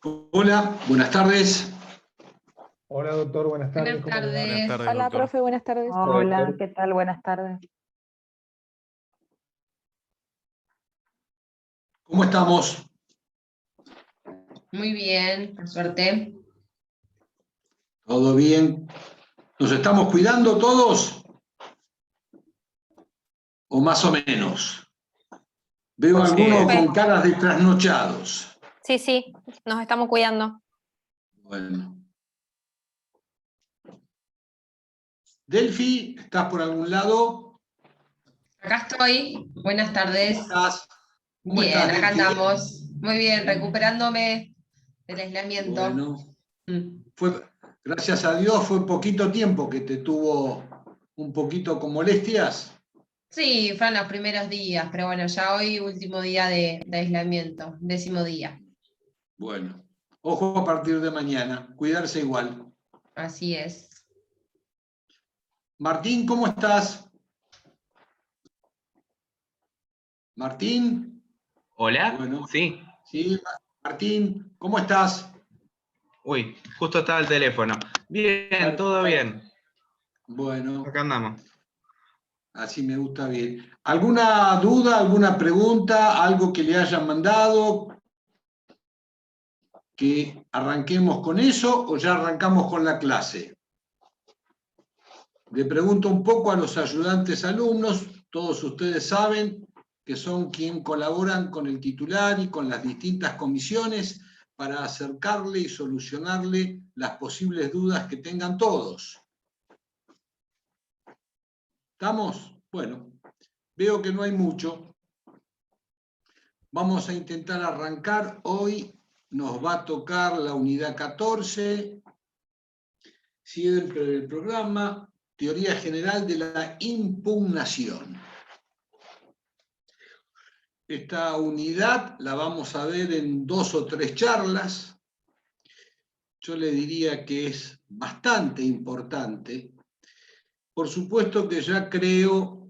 Hola, buenas tardes. Hola doctor, buenas tardes. Buenas tardes. Buenas tardes, Hola, doctor. profe, buenas tardes. Hola, ¿qué tal? Buenas tardes. ¿Cómo estamos? Muy bien, por suerte. ¿Todo bien? ¿Nos estamos cuidando todos? ¿O más o menos? Veo Sí. algunos con caras de trasnochados. Sí, nos estamos cuidando. Bueno. Delphi, ¿estás por algún lado? Acá estoy. Buenas tardes. ¿Cómo Bien, estás, acá Delphi? andamos. Muy bien, recuperándome del aislamiento. Bueno, Mm. gracias a Dios fue poquito tiempo que te tuvo un poquito con molestias. Sí, fueron los primeros días, pero bueno, ya hoy último día de aislamiento, 10º día. Bueno, ojo a partir de mañana, cuidarse igual. Así es. Martín, ¿cómo estás? Martín. ¿Hola? Bueno, Sí. sí, Martín, ¿cómo estás? Uy, justo estaba el teléfono. Bien, todo bien. Bueno, Acá andamos. así me gusta bien. ¿Alguna duda, alguna pregunta, algo que le hayan mandado? ¿Que arranquemos con eso o ya arrancamos con la clase? Le pregunto un poco a los ayudantes alumnos, todos ustedes saben que son quienes colaboran con el titular y con las distintas comisiones para acercarle y solucionarle las posibles dudas que tengan todos. ¿Estamos? Bueno, veo que no hay mucho. Vamos a intentar arrancar. Hoy nos va a tocar la unidad 14, siempre del programa, Teoría General de la Impugnación. Esta unidad la vamos a ver en 2 o 3 charlas. Yo le diría que es bastante importante. Por supuesto que ya creo,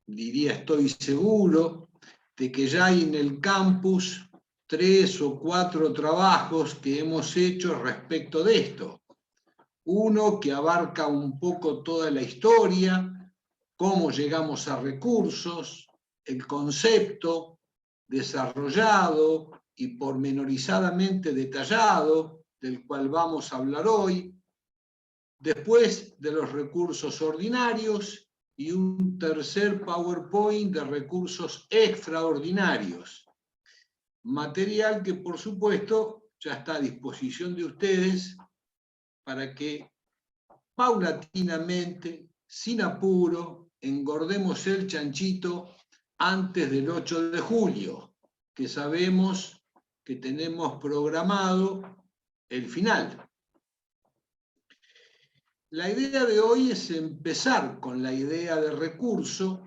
diría estoy seguro, de que ya hay en el campus 3 o 4 trabajos que hemos hecho respecto de esto. Uno que abarca un poco toda la historia, cómo llegamos a recursos, el concepto desarrollado y pormenorizadamente detallado, del cual vamos a hablar hoy, después de los recursos ordinarios y un tercer PowerPoint de recursos extraordinarios. Material que, por supuesto, ya está a disposición de ustedes para que paulatinamente, sin apuro, engordemos el chanchito antes del 8 de julio, que sabemos que tenemos programado el final. La idea de hoy es empezar con la idea de recurso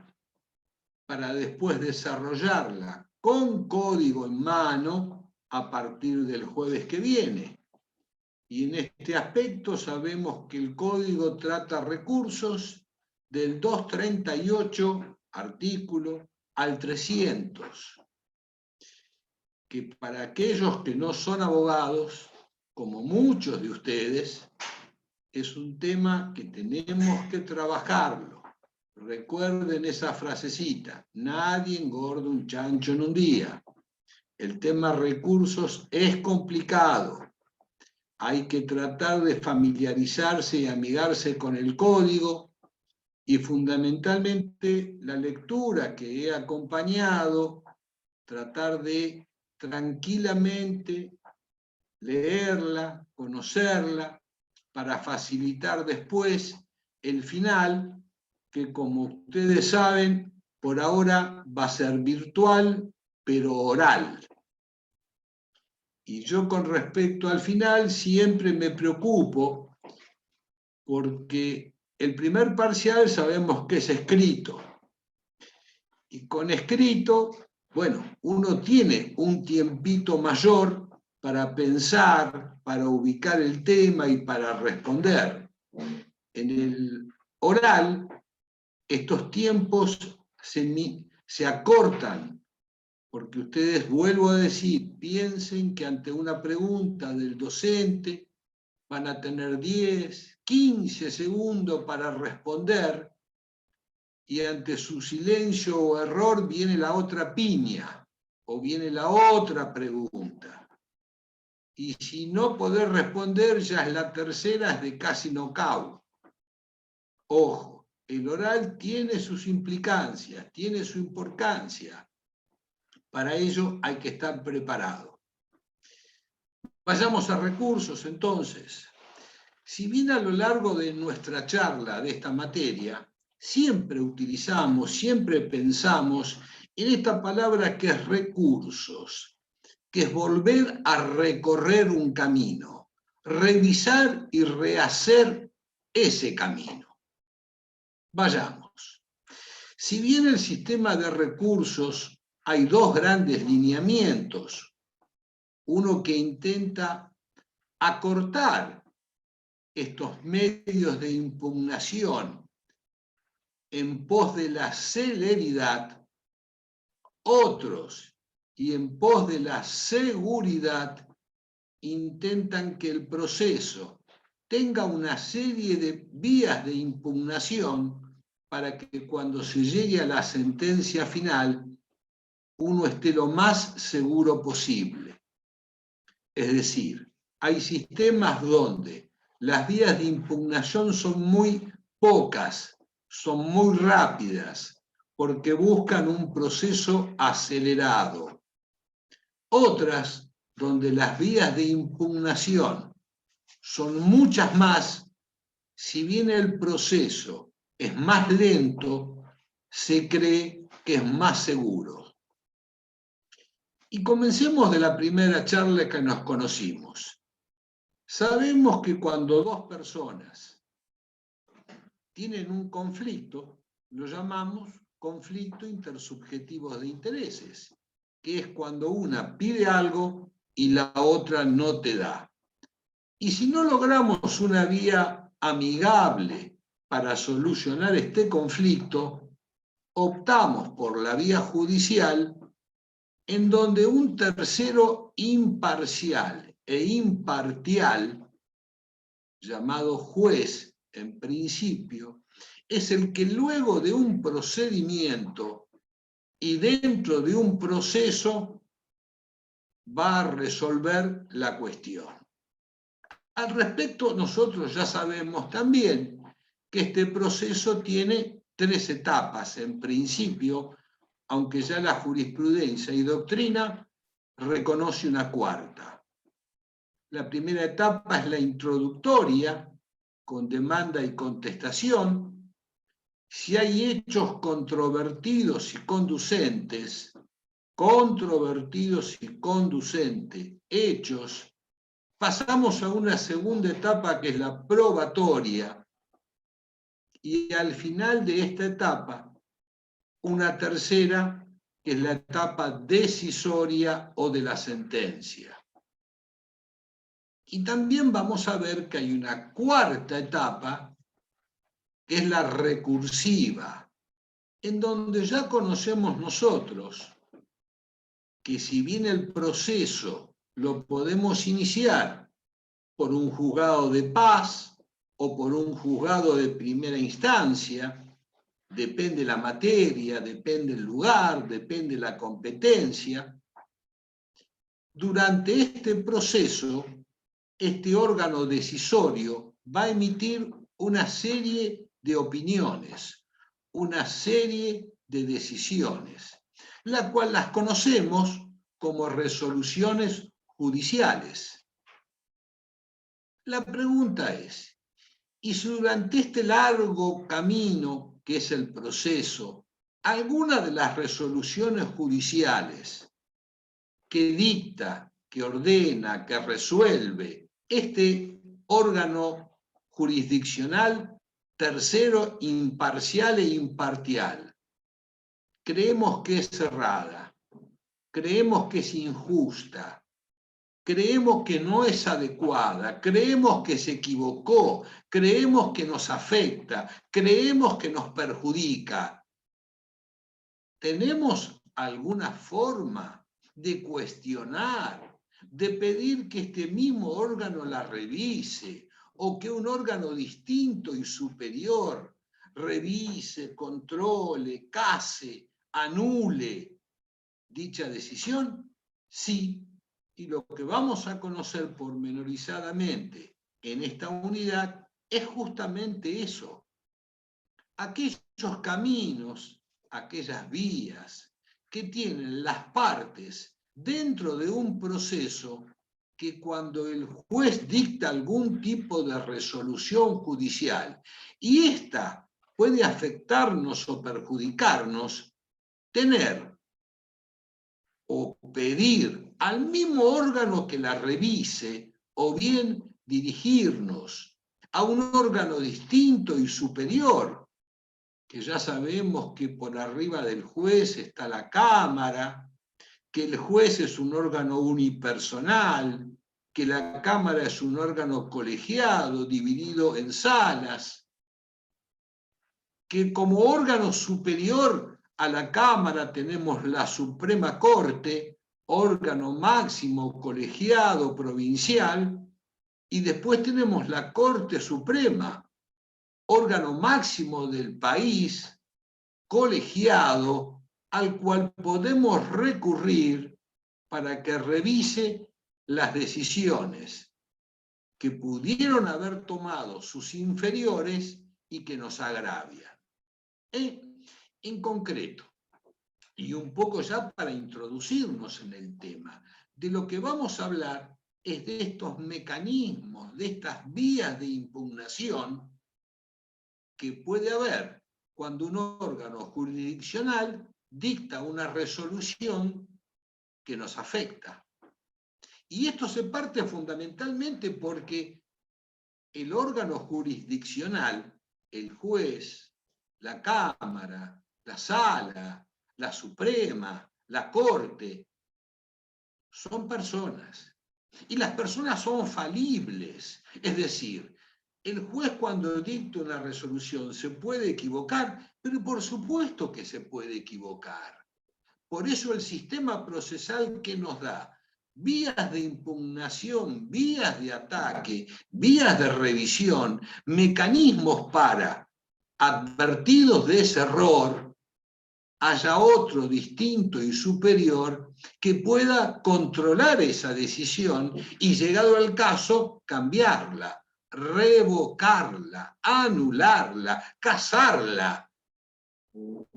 para después desarrollarla con código en mano a partir del jueves que viene. Y en este aspecto sabemos que el código trata recursos del 238 artículo al 300, que para aquellos que no son abogados, como muchos de ustedes, es un tema que tenemos que trabajarlo. Recuerden esa frasecita, nadie engorda un chancho en un día. El tema recursos es complicado. Hay que tratar de familiarizarse y amigarse con el código y fundamentalmente la lectura que he acompañado, tratar de tranquilamente leerla, conocerla, para facilitar después el final, que como ustedes saben, por ahora va a ser virtual, pero oral. Y yo con respecto al final siempre me preocupo porque el primer parcial sabemos que es escrito. Y con escrito, bueno, uno tiene un tiempito mayor para pensar, para ubicar el tema y para responder. En el oral, estos tiempos se acortan Porque ustedes, vuelvo a decir, piensen que ante una pregunta del docente van a tener 10, 15 segundos para responder, y ante su silencio o error viene la otra piña, o viene la otra pregunta. Y si no podés responder, ya es la tercera, es de casi knockout. Ojo, el oral tiene sus implicancias, tiene su importancia. Para ello hay que estar preparado. Vayamos a recursos, entonces. Si bien a lo largo de nuestra charla de esta materia, siempre utilizamos, siempre pensamos en esta palabra que es recursos, que es volver a recorrer un camino, revisar y rehacer ese camino. Vayamos. Si bien el sistema de recursos hay dos grandes lineamientos, uno que intenta acortar estos medios de impugnación en pos de la celeridad, otros, y en pos de la seguridad, intentan que el proceso tenga una serie de vías de impugnación para que cuando se llegue a la sentencia final, uno esté lo más seguro posible. Es decir, hay sistemas donde las vías de impugnación son muy pocas, son muy rápidas, porque buscan un proceso acelerado. Otras, donde las vías de impugnación son muchas más, si bien el proceso es más lento, se cree que es más seguro. Y comencemos de la primera charla que nos conocimos. Sabemos que cuando dos personas tienen un conflicto, lo llamamos conflicto intersubjetivo de intereses, que es cuando una pide algo y la otra no te da. Y si no logramos una vía amigable para solucionar este conflicto, optamos por la vía judicial, en donde un tercero imparcial e impartial, llamado juez en principio, es el que luego de un procedimiento y dentro de un proceso va a resolver la cuestión. Al respecto, nosotros ya sabemos también que este proceso tiene 3 etapas en principio, aunque ya la jurisprudencia y doctrina reconoce una cuarta. La primera etapa es la introductoria, con demanda y contestación. Si hay hechos controvertidos y conducentes, hechos, pasamos a una segunda etapa que es la probatoria, y al final de esta etapa, una tercera, que es la etapa decisoria o de la sentencia. Y también vamos a ver que hay una cuarta etapa, que es la recursiva, en donde ya conocemos nosotros que si bien el proceso lo podemos iniciar por un juzgado de paz o por un juzgado de primera instancia, depende la materia, depende el lugar, depende la competencia. Durante este proceso, este órgano decisorio va a emitir una serie de opiniones, una serie de decisiones, las cuales las conocemos como resoluciones judiciales. La pregunta es, ¿y si durante este largo camino que es el proceso, alguna de las resoluciones judiciales que dicta, que ordena, que resuelve este órgano jurisdiccional, tercero, imparcial e impartial, creemos que es errada, creemos que es injusta, creemos que no es adecuada, creemos que se equivocó, creemos que nos afecta, creemos que nos perjudica? ¿Tenemos alguna forma de cuestionar, de pedir que este mismo órgano la revise, o que un órgano distinto y superior revise, controle, case, anule dicha decisión? Sí, y lo que vamos a conocer pormenorizadamente en esta unidad es justamente eso. Aquellos caminos, aquellas vías que tienen las partes dentro de un proceso que cuando el juez dicta algún tipo de resolución judicial y ésta puede afectarnos o perjudicarnos, tener o pedir al mismo órgano que la revise o bien dirigirnos a un órgano distinto y superior, que ya sabemos que por arriba del juez está la Cámara, que el juez es un órgano unipersonal, que la Cámara es un órgano colegiado, dividido en salas, que como órgano superior a la Cámara tenemos la Suprema Corte, órgano máximo colegiado provincial, y después tenemos la Corte Suprema, órgano máximo del país, colegiado, al cual podemos recurrir para que revise las decisiones que pudieron haber tomado sus inferiores y que nos agravian. En concreto, y un poco ya para introducirnos en el tema, de lo que vamos a hablar es de estos mecanismos, de estas vías de impugnación que puede haber cuando un órgano jurisdiccional dicta una resolución que nos afecta. Y esto se parte fundamentalmente porque el órgano jurisdiccional, el juez, la Cámara, la Sala, la Suprema, la Corte, son personas. Y las personas son falibles. Es decir, el juez cuando dicta una resolución se puede equivocar, pero por supuesto que se puede equivocar. Por eso el sistema procesal que nos da vías de impugnación, vías de ataque, vías de revisión, mecanismos para, advertidos de ese error, haya otro distinto y superior que pueda controlar esa decisión y, llegado al caso, cambiarla, revocarla, anularla, casarla.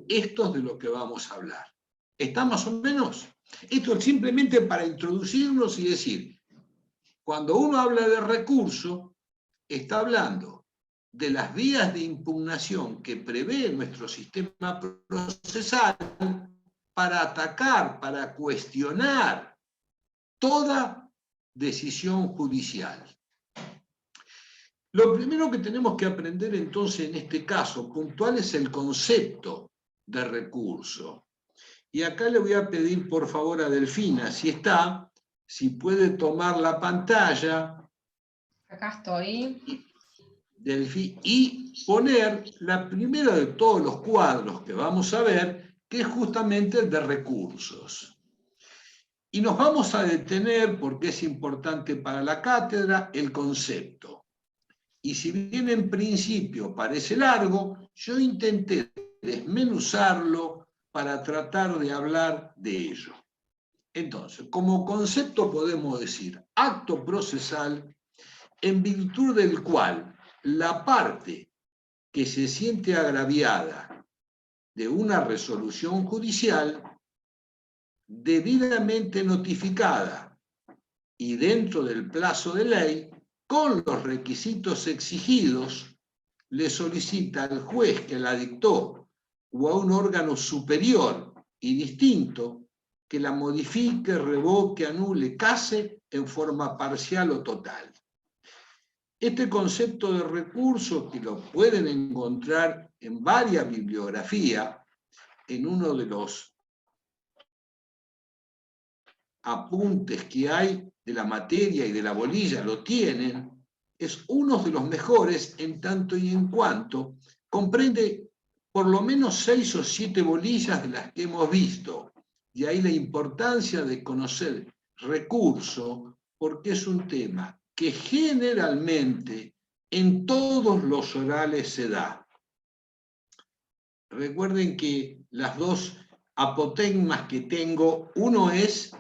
Esto es de lo que vamos a hablar. ¿Está más o menos? Esto es simplemente para introducirnos y decir, cuando uno habla de recurso, está hablando de las vías de impugnación que prevé nuestro sistema procesal para atacar, para cuestionar toda decisión judicial. Lo primero que tenemos que aprender entonces en este caso puntual es el concepto de recurso. Y acá le voy a pedir por favor a Delfina, si está, si puede tomar la pantalla. Acá estoy. Y poner la primera de todos los cuadros que vamos a ver, que es justamente el de recursos. Y nos vamos a detener, porque es importante para la cátedra, el concepto. Y si bien en principio parece largo, yo intenté desmenuzarlo para tratar de hablar de ello. Entonces, como concepto podemos decir acto procesal en virtud del cual la parte que se siente agraviada de una resolución judicial, debidamente notificada y dentro del plazo de ley, con los requisitos exigidos, le solicita al juez que la dictó o a un órgano superior y distinto que la modifique, revoque, anule, case en forma parcial o total. Este concepto de recurso, que lo pueden encontrar en varias bibliografías, en uno de los apuntes que hay de la materia y de la bolilla, lo tienen, es uno de los mejores en tanto y en cuanto comprende por lo menos 6 o 7 bolillas de las que hemos visto De ahí la importancia de conocer recurso, porque es un tema que generalmente en todos los orales se da. Recuerden que las dos apotegmas que tengo, uno es,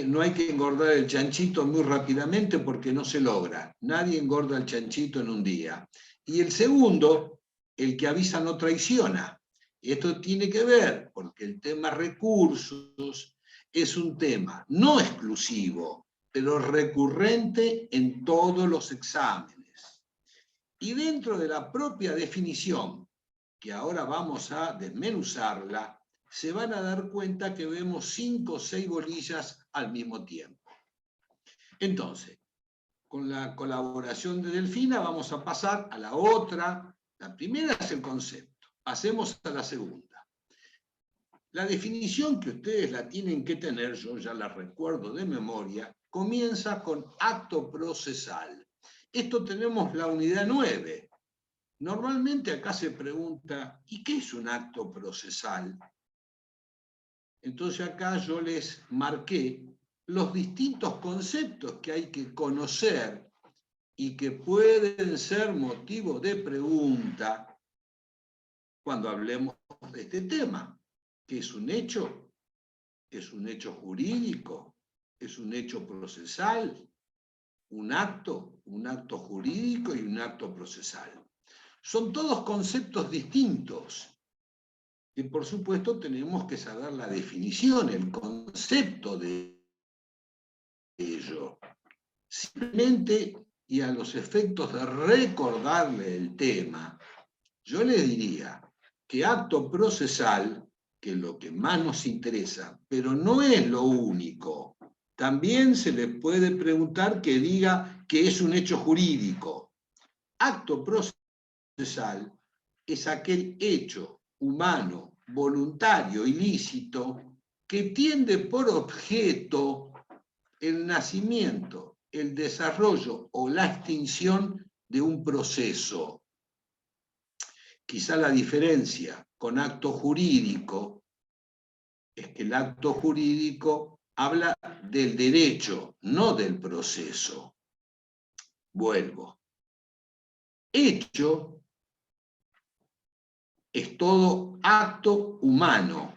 no hay que engordar el chanchito muy rápidamente porque no se logra. Nadie engorda el chanchito en un día. Y el segundo, el que avisa no traiciona. Esto tiene que ver, porque el tema recursos es un tema no exclusivo, pero recurrente en todos los exámenes. Y dentro de la propia definición, que ahora vamos a desmenuzarla, se van a dar cuenta que vemos 5 o 6 bolillas al mismo tiempo. Entonces, con la colaboración de Delfina vamos a pasar a la otra. La primera es el concepto. Pasemos a la segunda. La definición que ustedes la tienen que tener, yo ya la recuerdo de memoria, comienza con acto procesal. Esto tenemos la unidad 9. Normalmente acá se pregunta, ¿y qué es un acto procesal? Entonces acá yo les marqué los distintos conceptos que hay que conocer y que pueden ser motivo de pregunta cuando hablemos de este tema. ¿Qué es un hecho? ¿Es un hecho jurídico? ¿Es un hecho procesal? Un acto jurídico y un acto procesal. Son todos conceptos distintos. Y por supuesto tenemos que saber la definición, el concepto de ello. Simplemente, y a los efectos de recordarle el tema, yo le diría que acto procesal, que es lo que más nos interesa, pero no es lo único. También se le puede preguntar que diga que es un hecho jurídico. Acto procesal es aquel hecho humano, voluntario, ilícito, que tiene por objeto el nacimiento, el desarrollo o la extinción de un proceso. Quizá la diferencia con acto jurídico es que el acto jurídico habla del derecho, no del proceso. Vuelvo. Hecho es todo acto humano.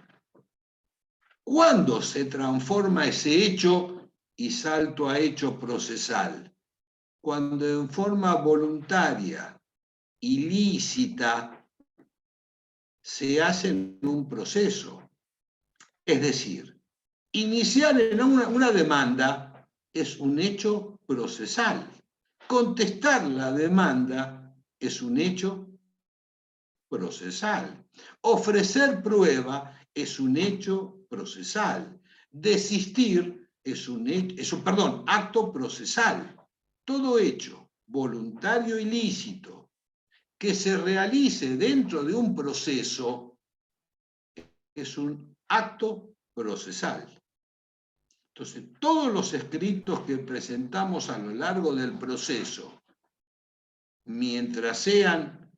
¿Cuándo se transforma ese hecho y salto a hecho procesal? Cuando en forma voluntaria, ilícita, se hace en un proceso. Es decir, iniciar en una demanda es un hecho procesal. Contestar la demanda es un hecho procesal. Ofrecer prueba es un hecho procesal. Desistir es acto procesal. Todo hecho voluntario ilícito que se realice dentro de un proceso es un acto procesal. Entonces, todos los escritos que presentamos a lo largo del proceso, mientras sean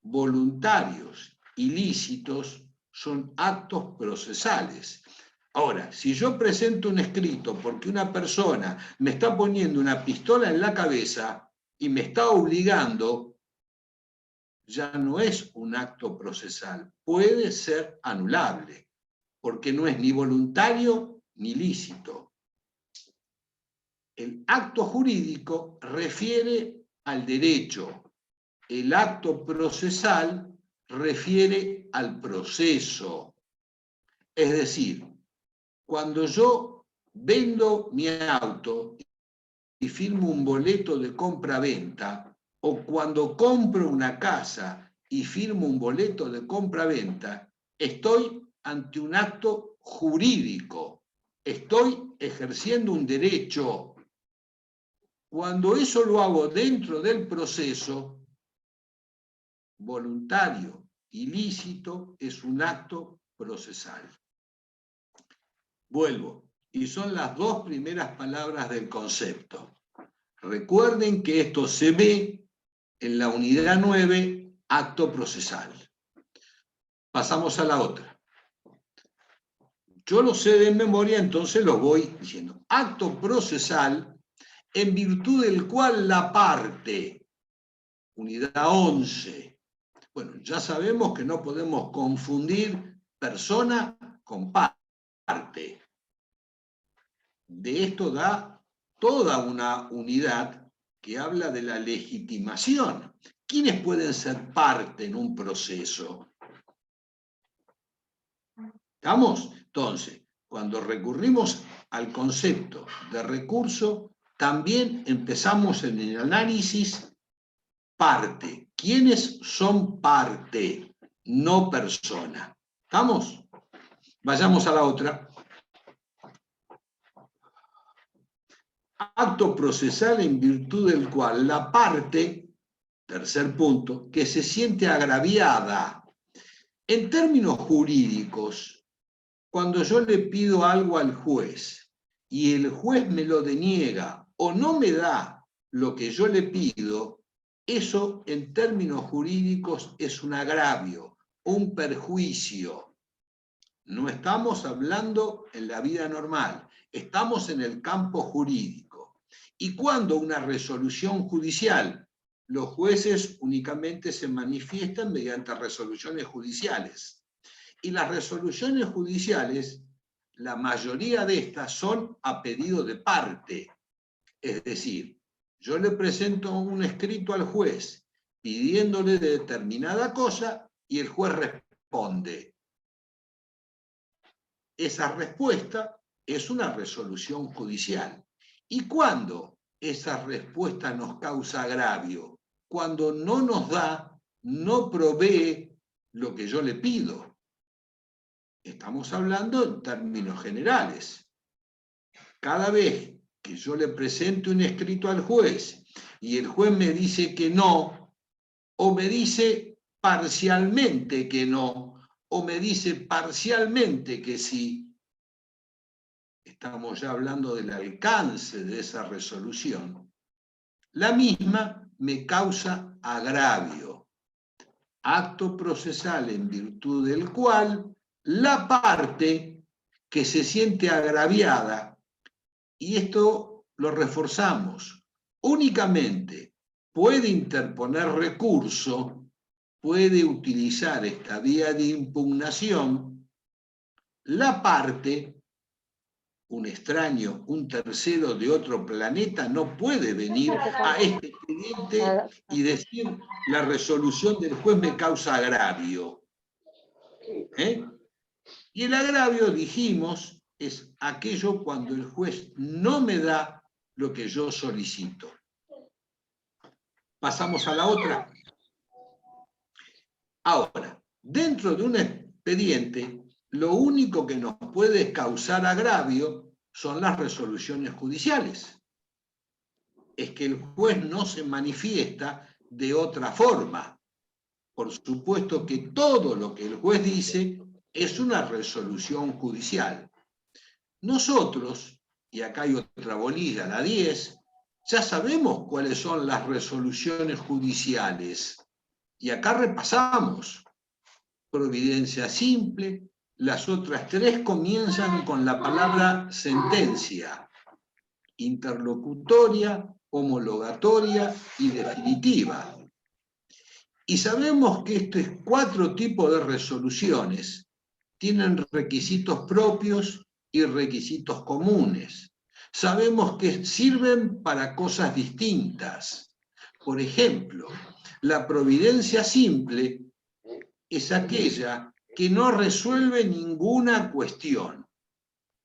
voluntarios, ilícitos, son actos procesales. Ahora, si yo presento un escrito porque una persona me está poniendo una pistola en la cabeza y me está obligando, ya no es un acto procesal, puede ser anulable, porque no es ni voluntario ni lícito. El acto jurídico refiere al derecho, el acto procesal refiere al proceso. Es decir, cuando yo vendo mi auto y firmo un boleto de compra-venta, o cuando compro una casa y firmo un boleto de compra-venta, estoy ante un acto jurídico, estoy ejerciendo un derecho. Cuando eso lo hago dentro del proceso, voluntario, ilícito, es un acto procesal. Vuelvo, y son las dos primeras palabras del concepto. Recuerden que esto se ve en la unidad 9, acto procesal. Pasamos a la otra. Yo lo sé de memoria, entonces lo voy diciendo. Acto procesal en virtud del cual la parte, unidad 11. Bueno, ya sabemos que no podemos confundir persona con parte. De esto da toda una unidad que habla de la legitimación. ¿Quiénes pueden ser parte en un proceso? ¿Estamos? Entonces, cuando recurrimos al concepto de recurso, también empezamos en el análisis parte. ¿Quiénes son parte? No persona. ¿Estamos? Vayamos a la otra. Acto procesal en virtud del cual la parte, tercer punto, que se siente agraviada. En términos jurídicos, cuando yo le pido algo al juez y el juez me lo deniega o no me da lo que yo le pido, eso en términos jurídicos es un agravio, un perjuicio. No estamos hablando en la vida normal, estamos en el campo jurídico. Y cuando una resolución judicial, los jueces únicamente se manifiestan mediante resoluciones judiciales. Y las resoluciones judiciales, la mayoría de estas son a pedido de parte. Es decir, yo le presento un escrito al juez pidiéndole determinada cosa y el juez responde. Esa respuesta es una resolución judicial. ¿Y cuándo esa respuesta nos causa agravio? Cuando no nos da, no provee lo que yo le pido. Estamos hablando en términos generales. Cada vez que yo le presento un escrito al juez y el juez me dice que no, o me dice parcialmente que no, o me dice parcialmente que sí, estamos ya hablando del alcance de esa resolución, la misma me causa agravio. Acto procesal en virtud del cual la parte que se siente agraviada, y esto lo reforzamos, únicamente puede interponer recurso, puede utilizar esta vía de impugnación, la parte, un extraño, un tercero de otro planeta, no puede venir a este expediente y decir la resolución del juez me causa agravio. Y el agravio, dijimos, es aquello cuando el juez no me da lo que yo solicito. Pasamos a la otra. Ahora, dentro de un expediente, lo único que nos puede causar agravio son las resoluciones judiciales. Es que el juez no se manifiesta de otra forma. Por supuesto que todo lo que el juez dice es una resolución judicial. Nosotros, y acá hay otra bolilla, la 10, ya sabemos cuáles son las resoluciones judiciales. Y acá repasamos. Providencia simple, las otras tres comienzan con la palabra sentencia. Interlocutoria, homologatoria y definitiva. Y sabemos que estos 4 tipos de resoluciones tienen requisitos propios y requisitos comunes. Sabemos que sirven para cosas distintas. Por ejemplo, la providencia simple es aquella que no resuelve ninguna cuestión,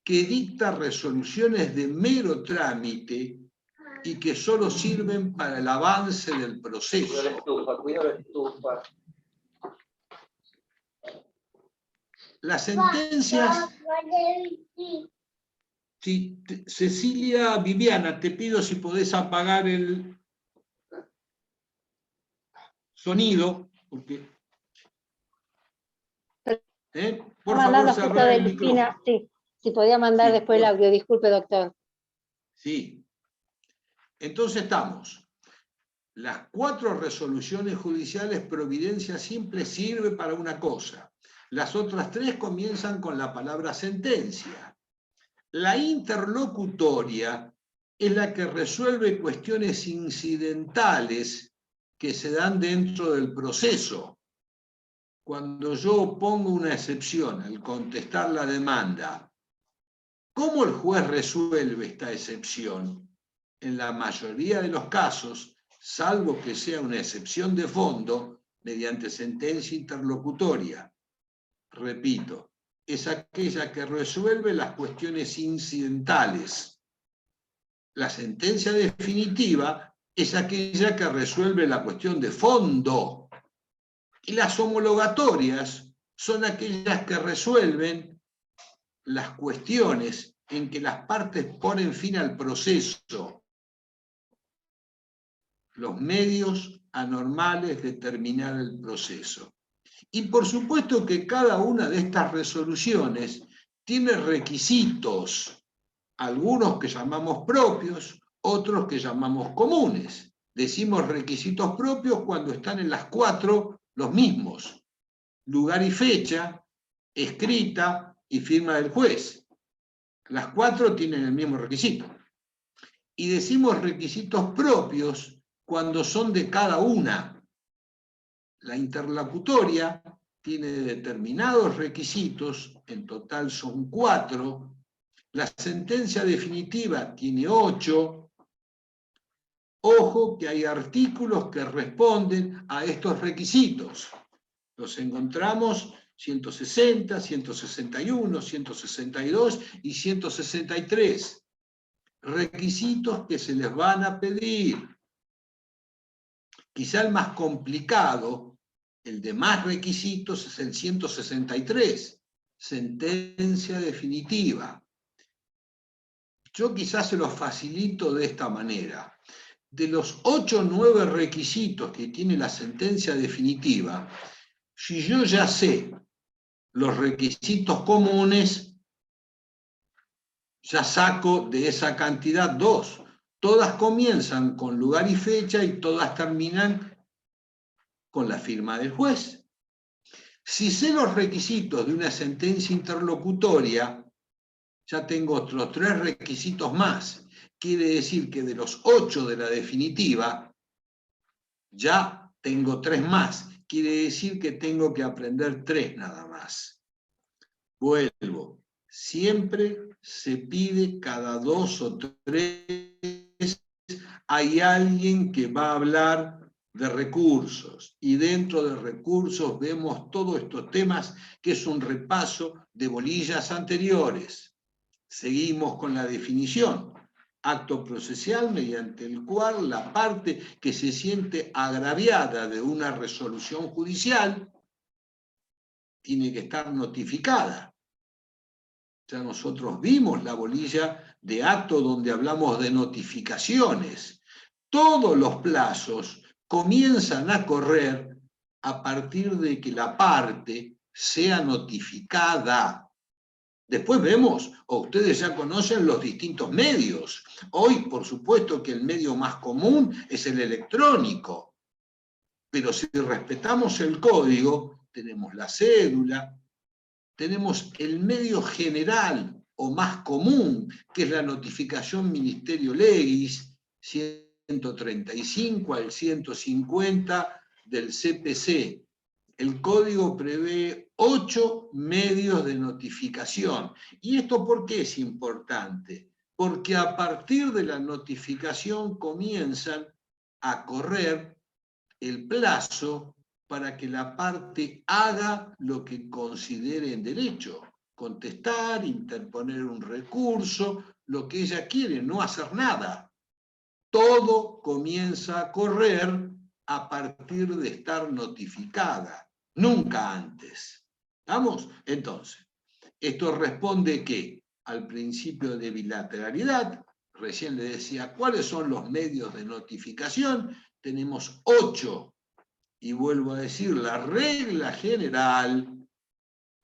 que dicta resoluciones de mero trámite y que solo sirven para el avance del proceso. Las sentencias... Sí, Cecilia, Viviana, te pido si podés apagar el sonido, porque... Por favor, cerrar el micrófono. Sí, si podía mandar después el audio, disculpe, doctor. Sí. Entonces estamos. Las 4 resoluciones judiciales, providencia simple sirve para una cosa. Las otras 3 comienzan con la palabra sentencia. La interlocutoria es la que resuelve cuestiones incidentales que se dan dentro del proceso. Cuando yo pongo una excepción al contestar la demanda, ¿cómo el juez resuelve esta excepción? En la mayoría de los casos, salvo que sea una excepción de fondo, mediante sentencia interlocutoria. Repito, es aquella que resuelve las cuestiones incidentales. La sentencia definitiva es aquella que resuelve la cuestión de fondo. Y las homologatorias son aquellas que resuelven las cuestiones en que las partes ponen fin al proceso. Los medios anormales de terminar el proceso. Y por supuesto que cada una de estas resoluciones tiene requisitos, algunos que llamamos propios, otros que llamamos comunes. Decimos requisitos propios cuando están en las 4 los mismos: lugar y fecha, escrita y firma del juez. Las 4 tienen el mismo requisito. Y decimos requisitos propios cuando son de cada una. La interlocutoria tiene determinados requisitos, en total son 4. La sentencia definitiva tiene 8. Ojo que hay artículos que responden a estos requisitos. Los encontramos 160, 161, 162 y 163. Requisitos que se les van a pedir. Quizá el más complicado, el de más requisitos, es el 163, sentencia definitiva. Yo quizás se los facilito de esta manera. De los 8 o 9 requisitos que tiene la sentencia definitiva, si yo ya sé los requisitos comunes, ya saco de esa cantidad 2. Todas comienzan con lugar y fecha y todas terminan con la firma del juez. Si sé los requisitos de una sentencia interlocutoria, ya tengo otros 3 requisitos más. Quiere decir que de los 8 de la definitiva, ya tengo 3 más. Quiere decir que tengo que aprender 3 nada más. Vuelvo. Siempre se pide cada 2 o 3. Hay alguien que va a hablar de recursos. Y dentro de recursos vemos todos estos temas, que es un repaso de bolillas anteriores. Seguimos con la definición. Acto procesal mediante el cual la parte que se siente agraviada de una resolución judicial tiene que estar notificada. Ya nosotros vimos la bolilla de acto donde hablamos de notificaciones. Todos los plazos comienzan a correr a partir de que la parte sea notificada. Después vemos, o ustedes ya conocen los distintos medios. Hoy, por supuesto que el medio más común es el electrónico. Pero si respetamos el código, tenemos la cédula, tenemos el medio general o más común, que es la notificación Ministerio Legis 135 al 150 del CPC. El código prevé 8 medios de notificación. ¿Y esto por qué es importante? Porque a partir de la notificación comienzan a correr el plazo para que la parte haga lo que considere en derecho. Contestar, interponer un recurso, lo que ella quiere, no hacer nada. Todo comienza a correr a partir de estar notificada, nunca antes. ¿Vamos? Entonces, esto responde ¿qué? Al principio de bilateralidad. Recién le decía, ¿cuáles son los medios de notificación? Tenemos 8. Y vuelvo a decir, la regla general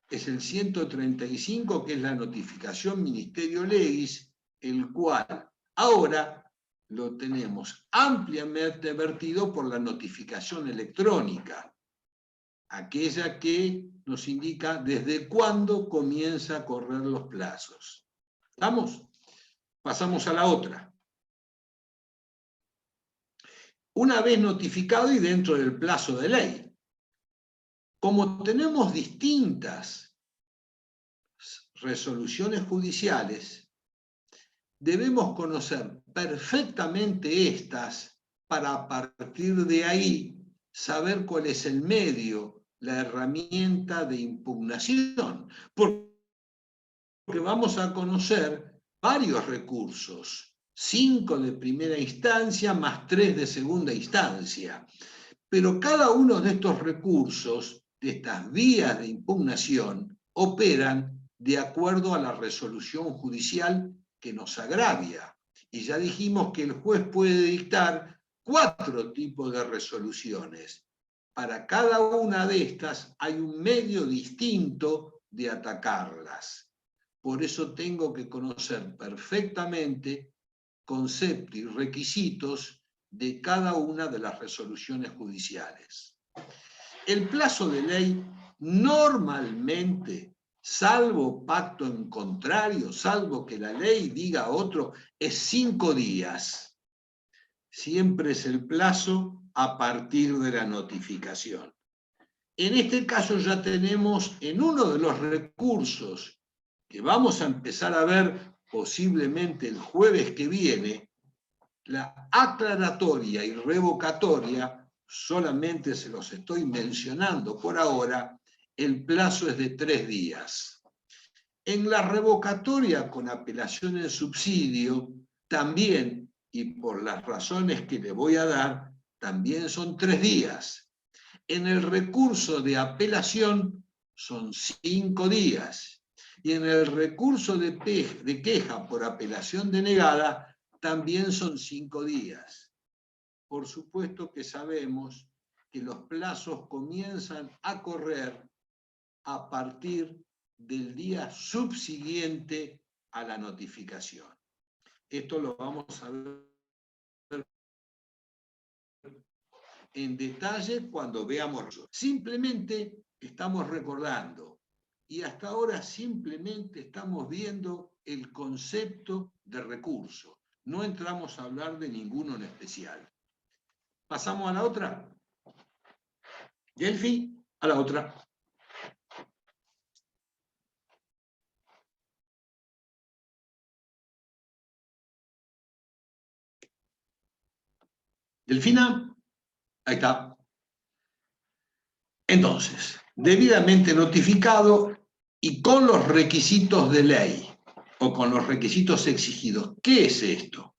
es el 135, que es la notificación Ministerio Legis, el cual ahora lo tenemos ampliamente vertido por la notificación electrónica. aquella que nos indica desde cuándo comienza a correr los plazos. ¿Estamos? Pasamos a la otra. Una vez notificado y dentro del plazo de ley, como tenemos distintas resoluciones judiciales, debemos conocer perfectamente estas para a partir de ahí saber cuál es el medio, la herramienta de impugnación, porque vamos a conocer varios recursos, 5 de primera instancia más 3 de segunda instancia, pero cada uno de estos recursos, de estas vías de impugnación, operan de acuerdo a la resolución judicial que nos agravia. Y ya dijimos que el juez puede dictar 4 tipos de resoluciones. Para cada una de estas hay un medio distinto de atacarlas. Por eso tengo que conocer perfectamente conceptos y requisitos de cada una de las resoluciones judiciales. El plazo de ley normalmente, salvo pacto en contrario, salvo que la ley diga otro, es 5 días. Siempre es el plazo a partir de la notificación. En este caso ya tenemos en uno de los recursos que vamos a empezar a ver posiblemente el jueves que viene, la aclaratoria y revocatoria, solamente se los estoy mencionando por ahora, el plazo es de 3 días. En la revocatoria con apelación en subsidio, también, y por las razones que le voy a dar, también son 3 días. En el recurso de apelación son 5 días. Y en el recurso de queja por apelación denegada, también son 5 días. Por supuesto que sabemos que los plazos comienzan a correr a partir del día subsiguiente a la notificación. Esto lo vamos a ver en detalle cuando veamos. Simplemente estamos recordando, y hasta ahora simplemente estamos viendo el concepto de recurso. No entramos a hablar de ninguno en especial. ¿Pasamos a la otra? Delphi, a la otra. Delfina, ahí está. Entonces, debidamente notificado y con los requisitos de ley o con los requisitos exigidos. ¿Qué es esto?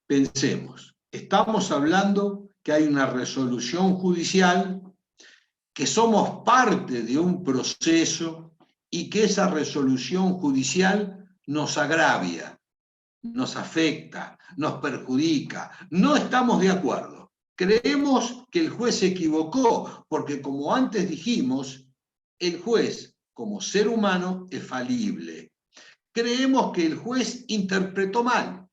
Pensemos, estamos hablando que hay una resolución judicial, que somos parte de un proceso y que esa resolución judicial nos agravia, nos afecta, nos perjudica. No estamos de acuerdo. Creemos que el juez se equivocó, porque como antes dijimos, el juez, como ser humano, es falible. Creemos que el juez interpretó mal,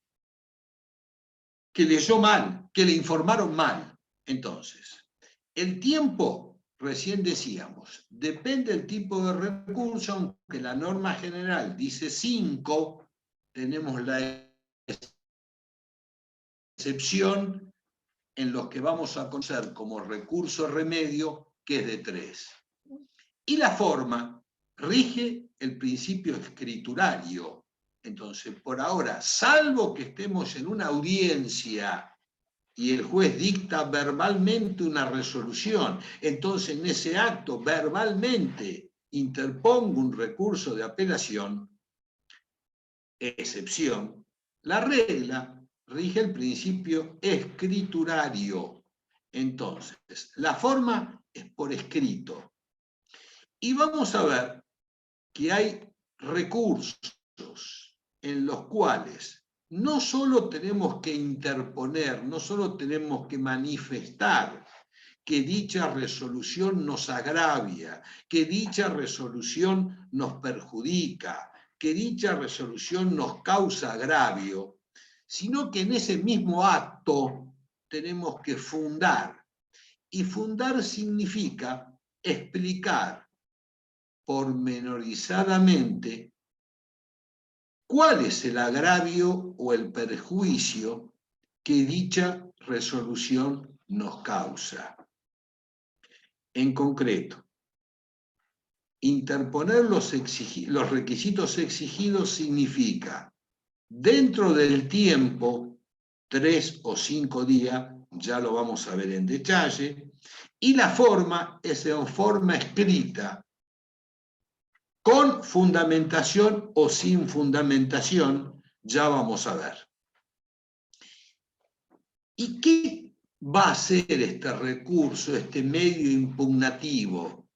que leyó mal, que le informaron mal. Entonces, el tiempo, recién decíamos, depende del tipo de recurso, aunque la norma general dice 5, tenemos la excepción en los que vamos a conocer como recurso remedio, que es de 3. Y la forma rige el principio escriturario. Entonces, por ahora, salvo que estemos en una audiencia y el juez dicta verbalmente una resolución, entonces en ese acto verbalmente interpongo un recurso de apelación, excepción, la regla rige el principio escriturario. Entonces, la forma es por escrito. Y vamos a ver que hay recursos en los cuales no solo tenemos que interponer, no solo tenemos que manifestar que dicha resolución nos agravia, que dicha resolución nos perjudica, que dicha resolución nos causa agravio, sino que en ese mismo acto tenemos que fundar Y fundar significa explicar pormenorizadamente cuál es el agravio o el perjuicio que dicha resolución nos causa. En concreto, interponer los requisitos exigidos significa, dentro del tiempo, 3 o 5 días, ya lo vamos a ver en detalle, y la forma es en forma escrita, con fundamentación o sin fundamentación, ya vamos a ver. ¿Y qué va a hacer este recurso, este medio impugnativo?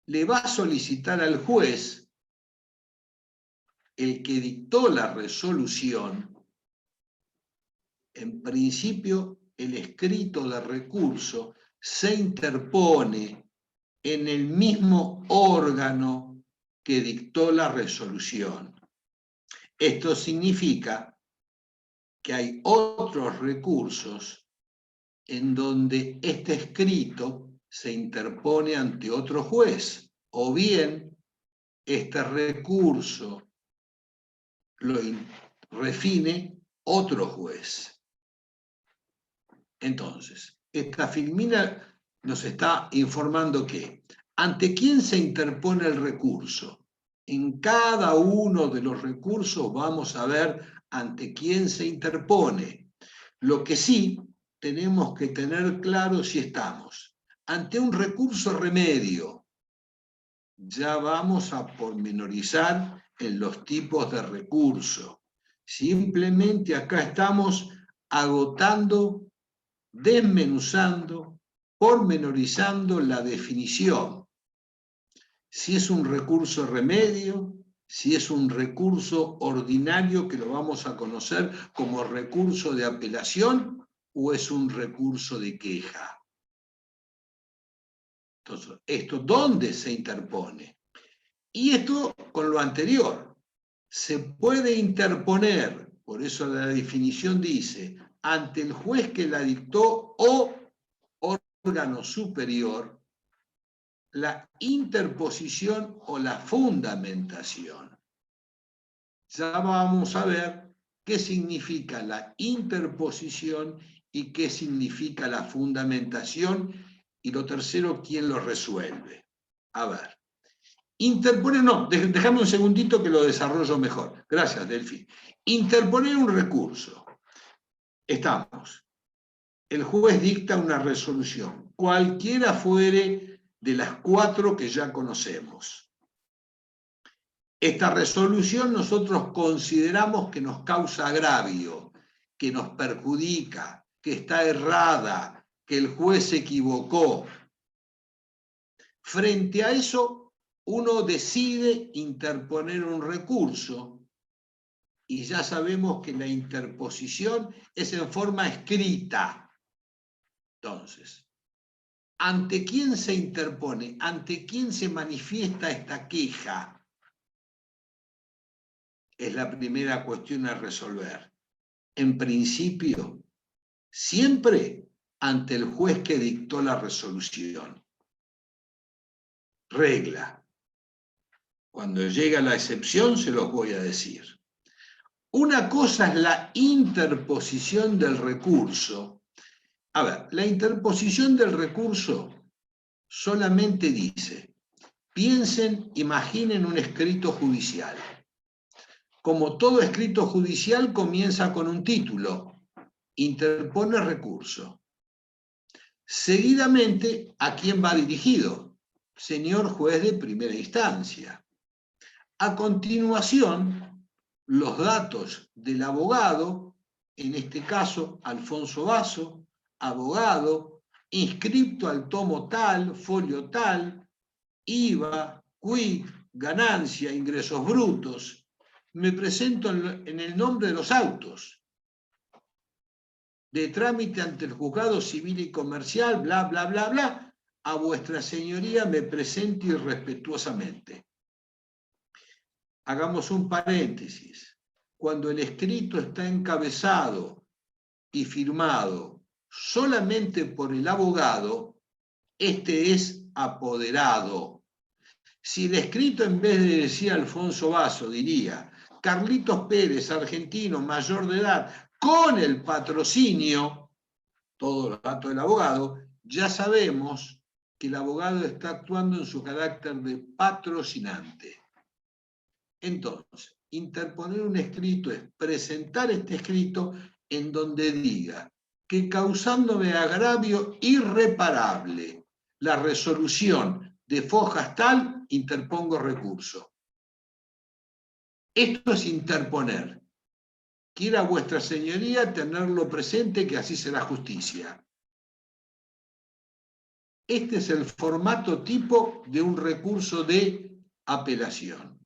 Le va a solicitar al juez, el que dictó la resolución, en principio el escrito de recurso se interpone en el mismo órgano que dictó la resolución. Esto significa que hay otros recursos en donde este escrito se interpone ante otro juez, o bien este recurso lo refine otro juez. Entonces, esta filmina nos está informando que ante quién se interpone el recurso. En cada uno de los recursos vamos a ver ante quién se interpone. Lo que sí tenemos que tener claro si estamos ante un recurso remedio. Ya vamos a pormenorizar en los tipos de recurso. Simplemente acá estamos agotando, desmenuzando, pormenorizando la definición. Si es un recurso remedio, si es un recurso ordinario que lo vamos a conocer como recurso de apelación o es un recurso de queja. Entonces, ¿esto dónde se interpone? Y esto con lo anterior. Se puede interponer, por eso la definición dice, ante el juez que la dictó o órgano superior, la interposición o la fundamentación. Ya vamos a ver qué significa la interposición y qué significa la fundamentación, y lo tercero, quién lo resuelve. A ver. Interponer, no, déjame un segundito que lo desarrollo mejor. Gracias, Delfi. Interponer un recurso. Estamos. El juez dicta una resolución, cualquiera fuere de las 4 que ya conocemos. Esta resolución nosotros consideramos que nos causa agravio, que nos perjudica, que está errada, que el juez se equivocó. Frente a eso, uno decide interponer un recurso y ya sabemos que la interposición es en forma escrita. Entonces, ¿ante quién se interpone? ¿Ante quién se manifiesta esta queja? Es la primera cuestión a resolver. En principio, siempre ante el juez que dictó la resolución. Regla. Cuando llega la excepción se los voy a decir. Una cosa es la interposición del recurso. A ver, la interposición del recurso solamente dice, piensen, imaginen un escrito judicial. Como todo escrito judicial comienza con un título, interpone recurso. Seguidamente, ¿a quién va dirigido? Señor juez de primera instancia. A continuación, los datos del abogado, en este caso Alfonso Basso, abogado, inscripto al tomo tal, folio tal, IVA, quit, ganancia, ingresos brutos. Me presento en el nombre de los autos, de trámite ante el juzgado civil y comercial, bla, bla, bla, bla. A vuestra señoría me presento irrespetuosamente. Hagamos un paréntesis. Cuando el escrito está encabezado y firmado solamente por el abogado, Este es apoderado. Si el escrito, en vez de decir Alfonso Basso, diría Carlitos Pérez, argentino, mayor de edad, con el patrocinio, todos los datos del abogado, ya sabemos que el abogado está actuando en su carácter de patrocinante. Entonces, interponer un escrito es presentar este escrito en donde diga que causándome agravio irreparable la resolución de Fojas tal, interpongo recurso. Esto es interponer. Quiera vuestra señoría tenerlo presente, que así será justicia. Este es el formato tipo de un recurso de apelación.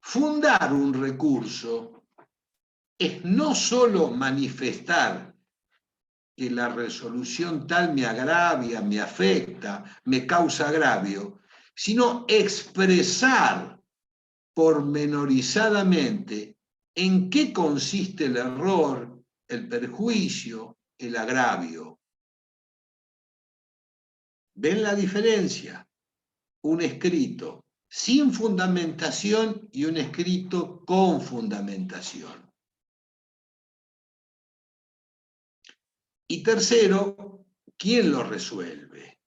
Fundar un recurso es no solo manifestar que la resolución tal me agravia, me afecta, me causa agravio, sino expresar pormenorizadamente en qué consiste el error, el perjuicio, el agravio. ¿Ven la diferencia? Un escrito sin fundamentación y un escrito con fundamentación. Y tercero, ¿quién lo resuelve?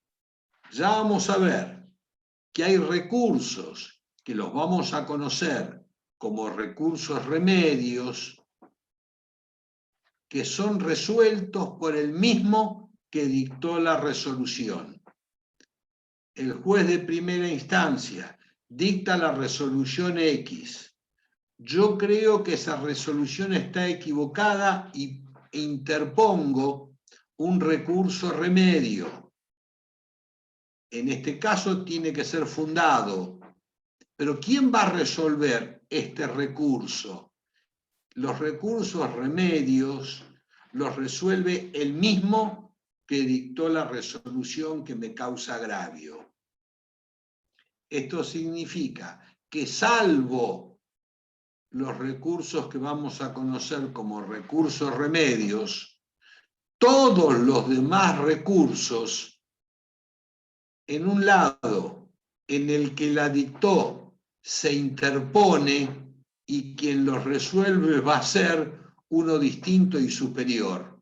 Ya vamos a ver que hay recursos que los vamos a conocer como recursos remedios que son resueltos por el mismo que dictó la resolución. El juez de primera instancia dicta la resolución X. Yo creo que esa resolución está equivocada e interpongo un recurso remedio. En este caso tiene que ser fundado. Pero ¿quién va a resolver este recurso? Los recursos remedios los resuelve el mismo que dictó la resolución que me causa agravio. Esto significa que salvo los recursos que vamos a conocer como recursos remedios, todos los demás recursos, en un lado en el que la dictó se interpone y quien los resuelve va a ser uno distinto y superior,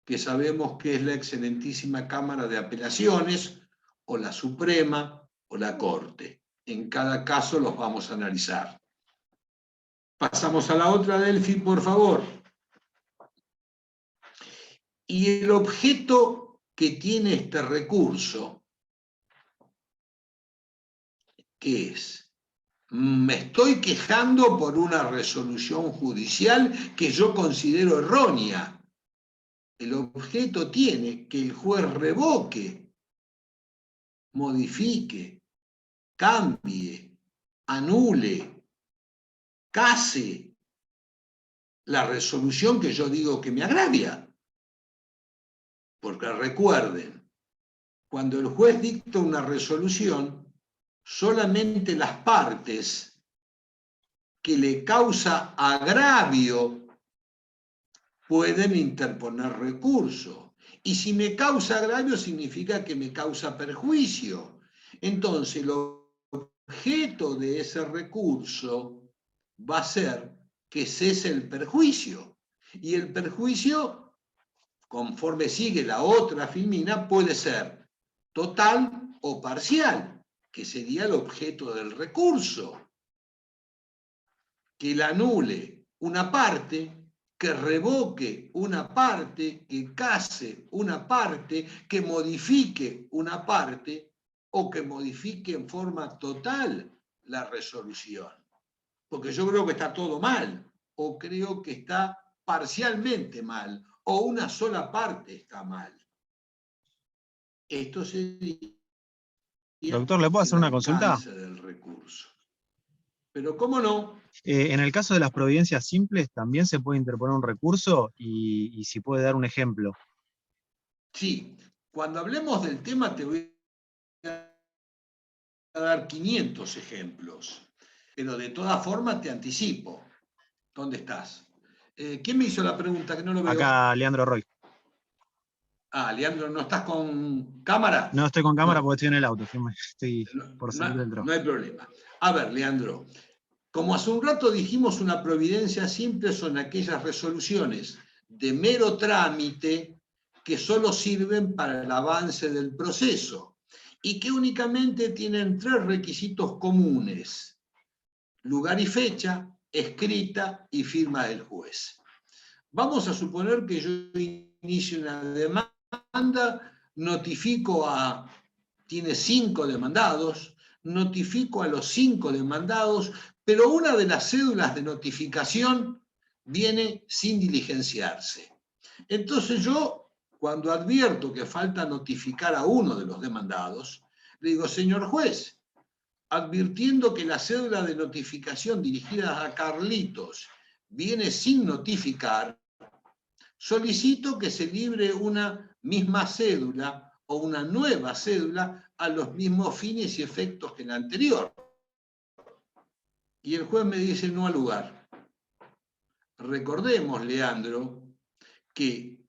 que sabemos que es la excelentísima Cámara de Apelaciones o la Suprema o la Corte. En cada caso los vamos a analizar. Pasamos a la otra, Delphi, por favor. Y el objeto que tiene este recurso, ¿qué es? Me estoy quejando por una resolución judicial que yo considero errónea. El objeto tiene que el juez revoque, modifique, cambie, anule, case la resolución que yo digo que me agravia. Porque recuerden, cuando el juez dicta una resolución, solamente las partes que le causa agravio pueden interponer recurso. Y si me causa agravio significa que me causa perjuicio. Entonces, el objeto de ese recurso va a ser que cese el perjuicio. Y el perjuicio, conforme sigue la otra filmina, puede ser total o parcial, que sería el objeto del recurso. Que la anule una parte, que revoque una parte, que case una parte, que modifique una parte o que modifique en forma total la resolución. Porque yo creo que está todo mal, o creo que está parcialmente mal, o una sola parte está mal. Esto sería Doctor, ¿le puedo hacer una consulta? del recurso. Pero ¿cómo no? En el caso de las providencias simples, ¿también se puede interponer un recurso? Y si puede dar un ejemplo. Sí, cuando hablemos del tema te voy a dar 500 ejemplos, pero de todas formas te anticipo. ¿Dónde estás? ¿Quién me hizo la pregunta? Que no lo veo. Acá, Leandro Roy. Leandro, ¿no estás con cámara? No estoy con cámara No. porque estoy en el auto, estoy por salir del No trabajo. hay problema. A ver, Leandro, como hace un rato dijimos, una providencia simple son aquellas resoluciones de mero trámite que solo sirven para el avance del proceso y que únicamente tienen 3 requisitos comunes: lugar y fecha, escrita y firma del juez. Vamos a suponer que yo inicio una demanda, notifico tiene 5 demandados, notifico a los 5 demandados, pero una de las cédulas de notificación viene sin diligenciarse. Entonces yo, cuando advierto que falta notificar a uno de los demandados, le digo: señor juez, advirtiendo que la cédula de notificación dirigida a Carlitos viene sin notificar, solicito que se libre una misma cédula o una nueva cédula a los mismos fines y efectos que la anterior. Y el juez me dice: no al lugar. Recordemos, Leandro, que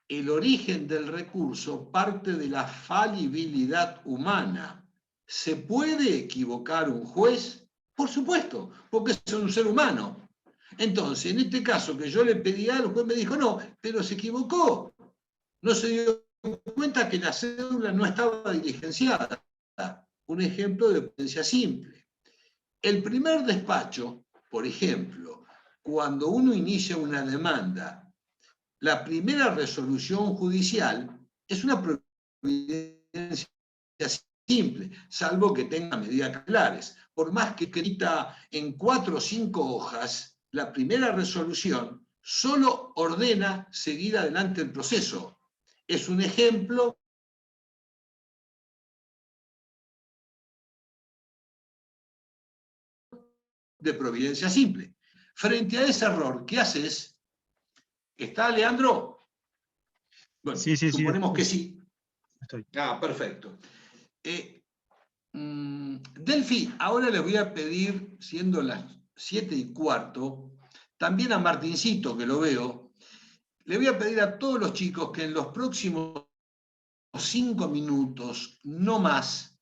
el origen del recurso parte de la falibilidad humana. ¿Se puede equivocar un juez? Por supuesto, porque es un ser humano. Entonces, en este caso que yo le pedí algo, el juez me dijo: no, pero se equivocó. No se dio cuenta que la cédula no estaba diligenciada. Un ejemplo de providencia simple. El primer despacho, por ejemplo, cuando uno inicia una demanda, la primera resolución judicial es una providencia simple, salvo que tenga medidas cautelares. Por más que escrita en 4 o 5 hojas, la primera resolución solo ordena seguir adelante el proceso. Es un ejemplo de providencia simple. Frente a ese error, ¿qué haces? ¿Está, Leandro? Bueno, Sí, suponemos que sí. estoy. Perfecto. Delphi, ahora les voy a pedir, siendo las 7:15, también a Martincito, que lo veo, le voy a pedir a todos los chicos que en los próximos 5 minutos, no más,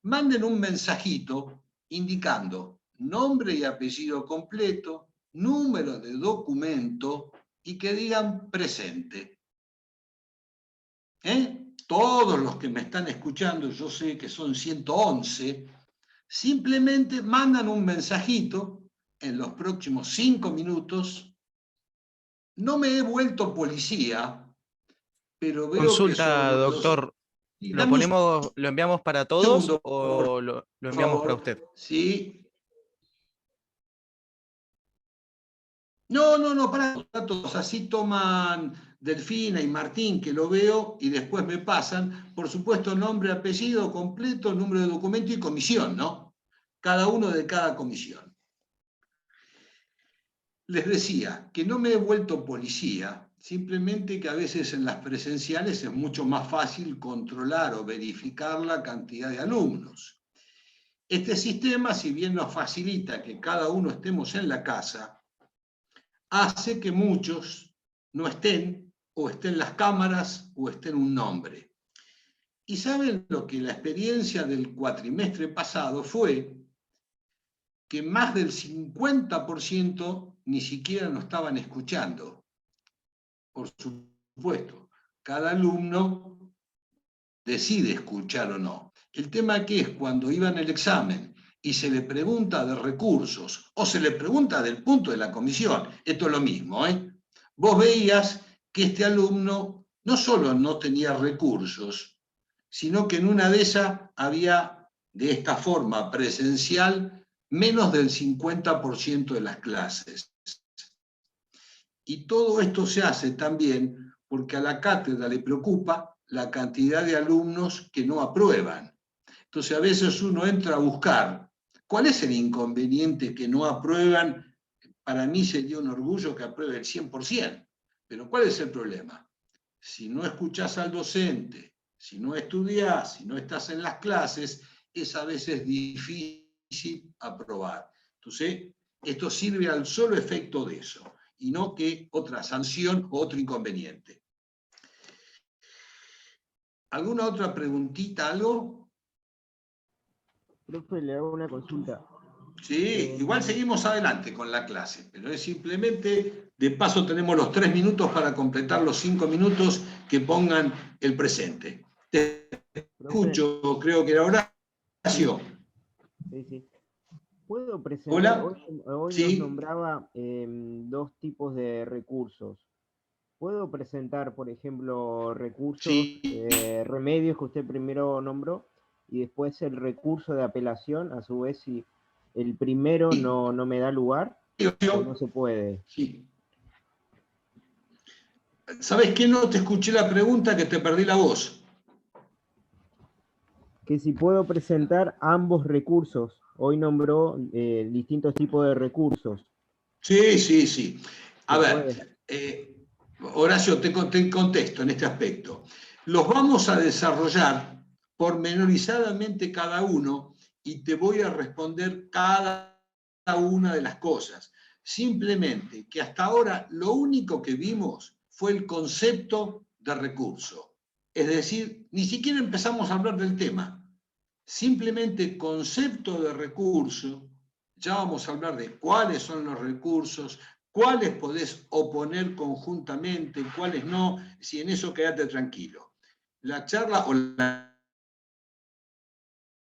manden un mensajito indicando nombre y apellido completo, número de documento y que digan presente. Todos los que me están escuchando, yo sé que son 111, simplemente mandan un mensajito en los próximos 5 minutos. No me he vuelto policía, pero veo Consulta, que son doctor. ¿Lo enviamos para todos segundo, o lo enviamos para favor. usted? Sí. No, para todos. Así toman Delfina y Martín, que lo veo, y después me pasan, por supuesto, nombre, apellido completo, número de documento y comisión, ¿no? Cada uno de cada comisión. Les decía que no me he vuelto policía, simplemente que a veces en las presenciales es mucho más fácil controlar o verificar la cantidad de alumnos. Este sistema, si bien nos facilita que cada uno estemos en la casa, hace que muchos no estén, o estén las cámaras, o estén un nombre. ¿Y saben lo que la experiencia del cuatrimestre pasado fue? Que más del 50% ni siquiera nos estaban escuchando. Por supuesto, cada alumno decide escuchar o no. El tema que es cuando iban al examen y se le pregunta de recursos o se le pregunta del punto de la comisión, esto es lo mismo, vos veías que este alumno no solo no tenía recursos, sino que en una de esas había, de esta forma presencial, menos del 50% de las clases. Y todo esto se hace también porque a la cátedra le preocupa la cantidad de alumnos que no aprueban. Entonces a veces uno entra a buscar cuál es el inconveniente que no aprueban. Para mí sería un orgullo que apruebe el 100%, pero ¿cuál es el problema? Si no escuchás al docente, si no estudiás, si no estás en las clases, es a veces difícil aprobar. Entonces, esto sirve al solo efecto de eso, y no que otra sanción o otro inconveniente. ¿Alguna otra preguntita, algo? Profe, le hago una consulta. Sí, igual seguimos adelante con la clase, pero es simplemente, de paso tenemos los 3 minutos para completar los 5 minutos que pongan el presente. Te escucho, creo que era Horacio. Sí. ¿Puedo presentar? Hola. Hoy Sí. nos nombraba 2 tipos de recursos. ¿Puedo presentar, por ejemplo, recursos, Sí. remedios que usted primero nombró, y después el recurso de apelación, a su vez, si el primero no me da lugar, o no se puede? Sí. ¿Sabes qué? No te escuché la pregunta, que te perdí la voz. Que si puedo presentar ambos recursos. Hoy nombró distintos tipos de recursos. Sí. A ¿Se ver, Horacio, te contesto en este aspecto. Los vamos a desarrollar pormenorizadamente cada uno y te voy a responder cada una de las cosas. Simplemente que hasta ahora lo único que vimos fue el concepto de recurso. Es decir, ni siquiera empezamos a hablar del tema. Simplemente concepto de recurso. Ya vamos a hablar de cuáles son los recursos, cuáles podés oponer conjuntamente, cuáles no, si en eso quédate tranquilo. La charla o la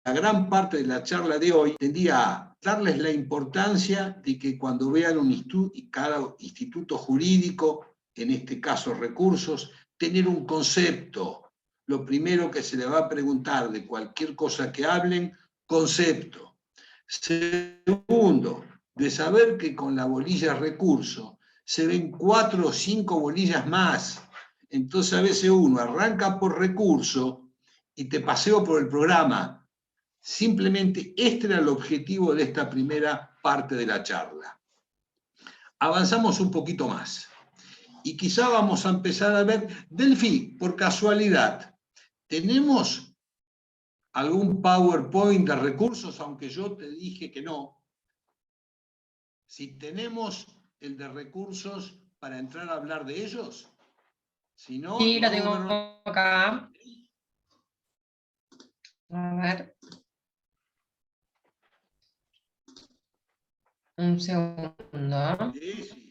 gran parte de la charla de hoy tendía a darles la importancia de que cuando vean cada instituto jurídico, en este caso recursos, tener un concepto. Lo primero que se le va a preguntar de cualquier cosa que hablen, concepto. Segundo, de saber que con la bolilla recurso se ven 4 o 5 bolillas más. Entonces a veces uno arranca por recurso y te paseo por el programa. Simplemente este era el objetivo de esta primera parte de la charla. Avanzamos un poquito más. Y quizá vamos a empezar a ver, Delphi, por casualidad, ¿tenemos algún PowerPoint de recursos, aunque yo te dije que no? Si tenemos el de recursos para entrar a hablar de ellos. Si no, Sí, lo tengo acá. A ver. Un segundo. Sí.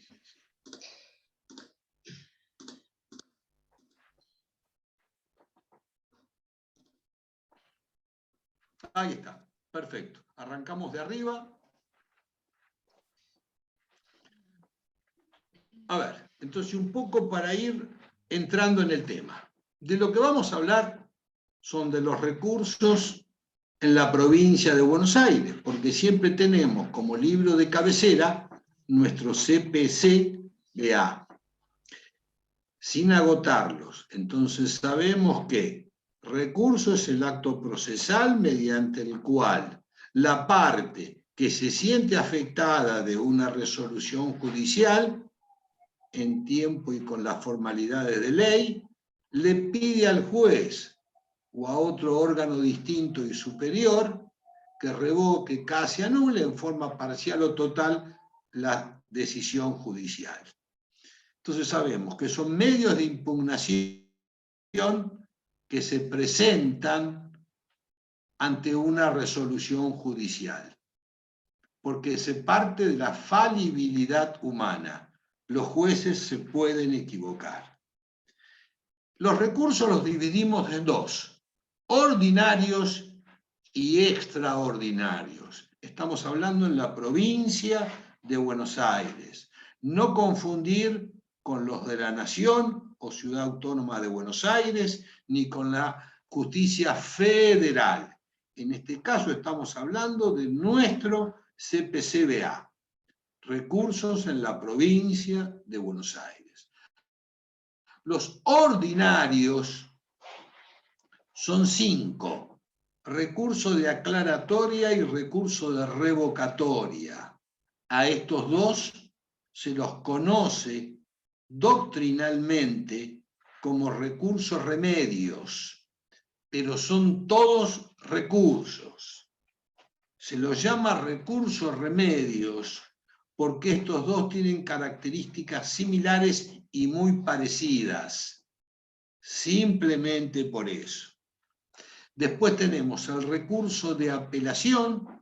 Ahí está, perfecto. Arrancamos de arriba. A ver, entonces un poco para ir entrando en el tema. De lo que vamos a hablar son de los recursos en la provincia de Buenos Aires, porque siempre tenemos como libro de cabecera nuestro CPC-BA, sin agotarlos. Entonces sabemos que recurso es el acto procesal mediante el cual la parte que se siente afectada de una resolución judicial en tiempo y con las formalidades de ley, le pide al juez o a otro órgano distinto y superior que revoque, case, anule en forma parcial o total la decisión judicial. Entonces sabemos que son medios de impugnación que se presentan ante una resolución judicial, porque se parte de la falibilidad humana. Los jueces se pueden equivocar. Los recursos los dividimos en 2, ordinarios y extraordinarios. Estamos hablando en la provincia de Buenos Aires. No confundir con los de la Nación o Ciudad Autónoma de Buenos Aires, ni con la justicia federal. En este caso estamos hablando de nuestro CPC-BA. Recursos en la provincia de Buenos Aires. Los ordinarios son 5. Recurso de aclaratoria y recurso de revocatoria. A estos 2 se los conoce doctrinalmente como recursos remedios, pero son todos recursos. Se los llama recursos remedios porque estos 2 tienen características similares y muy parecidas. simplemente por eso. Después tenemos el recurso de apelación,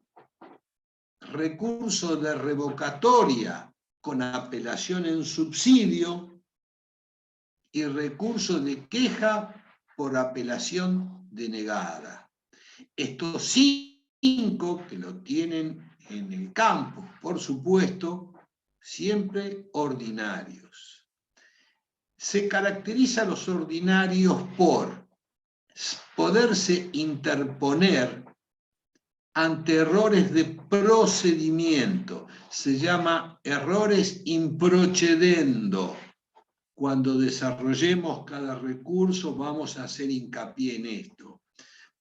recurso de revocatoria con apelación en subsidio y recurso de queja por apelación denegada. Estos 5 que lo tienen en el campo, por supuesto, siempre ordinarios. Se caracteriza a los ordinarios por poderse interponer ante errores de procedimiento. Se llama errores in procedendo. Cuando desarrollemos cada recurso vamos a hacer hincapié en esto.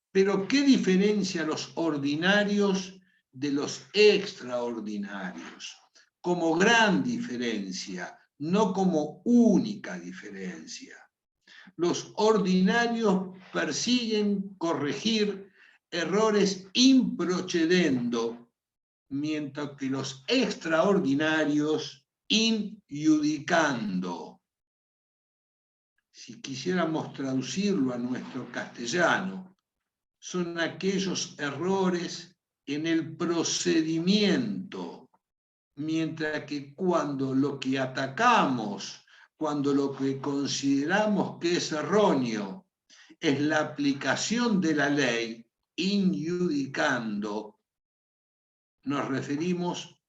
Pero ¿qué diferencia los ordinarios de los extraordinarios? Como gran diferencia, no como única diferencia. Los ordinarios persiguen corregir errores in procedendo, mientras que los extraordinarios in iudicando. Si quisiéramos traducirlo a nuestro castellano, son aquellos errores en el procedimiento, mientras que cuando lo que atacamos, cuando lo que consideramos que es erróneo es la aplicación de la ley, in iudicando, nos referimos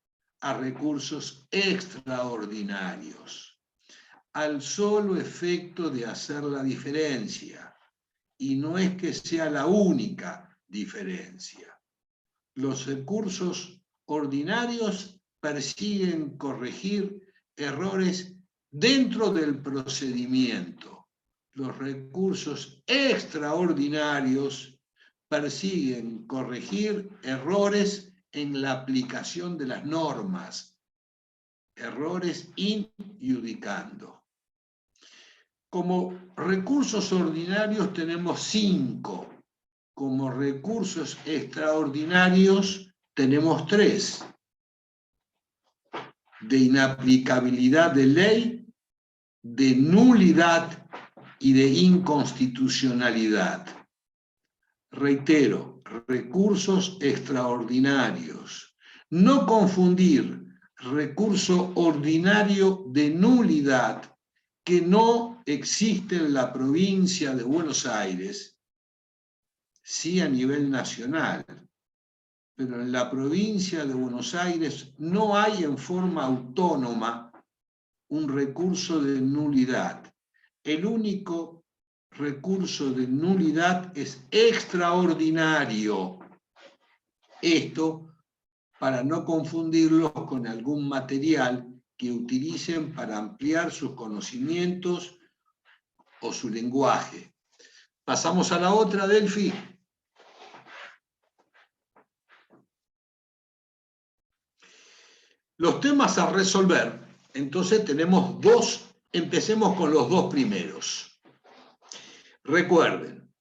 a recursos extraordinarios, al solo efecto de hacer la diferencia, y no es que sea la única diferencia. Los recursos ordinarios persiguen corregir errores dentro del procedimiento. Los recursos extraordinarios persiguen corregir errores en la aplicación de las normas, errores in iudicando. Como recursos ordinarios tenemos 5, como recursos extraordinarios tenemos 3. De inaplicabilidad de ley, de nulidad y de inconstitucionalidad. Reitero, recursos extraordinarios. No confundir recurso ordinario de nulidad que no existe en la provincia de Buenos Aires, sí a nivel nacional, pero en la provincia de Buenos Aires no hay en forma autónoma un recurso de nulidad. El único recurso de nulidad es extraordinario. Esto para no confundirlos con algún material que utilicen para ampliar sus conocimientos o su lenguaje. Pasamos a la otra, Delphi. Los temas a resolver, entonces tenemos 2, empecemos con los 2 primeros. Recuerden,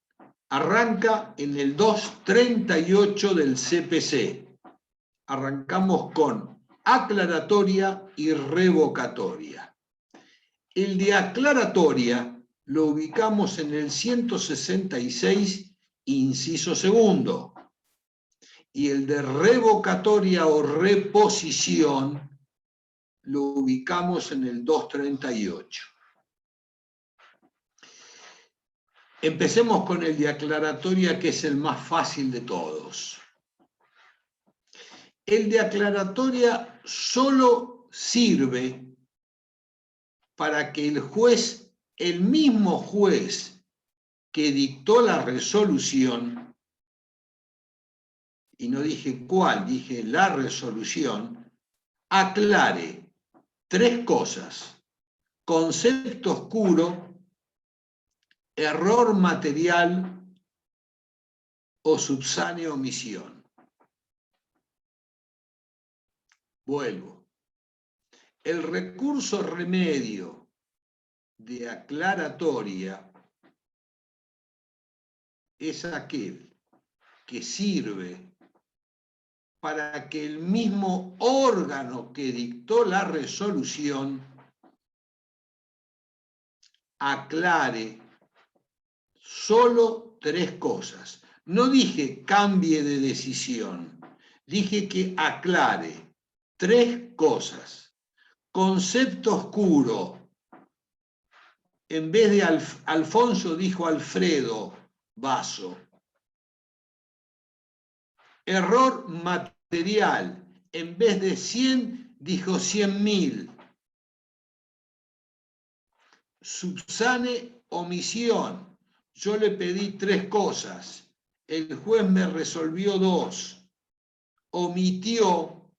arranca en el 238 del CPC. Arrancamos con aclaratoria y revocatoria. El de aclaratoria lo ubicamos en el 166, inciso segundo. Y el de revocatoria o reposición lo ubicamos en el 238. Empecemos con el de aclaratoria, que es el más fácil de todos. El de aclaratoria solo sirve para que el juez, el mismo juez que dictó la resolución, y no dije cuál, dije la resolución, aclare 3 cosas: concepto oscuro, error material o subsánea omisión. Vuelvo. El recurso remedio de aclaratoria es aquel que sirve para que el mismo órgano que dictó la resolución aclare solo 3 cosas. No dije cambie de decisión, dije que aclare 3 cosas. Concepto oscuro. En vez de Alfonso dijo Alfredo Basso. Error material. En vez de 100 dijo 100.000. Subsane omisión. Yo le pedí 3 cosas. El juez me resolvió 2. Omitió,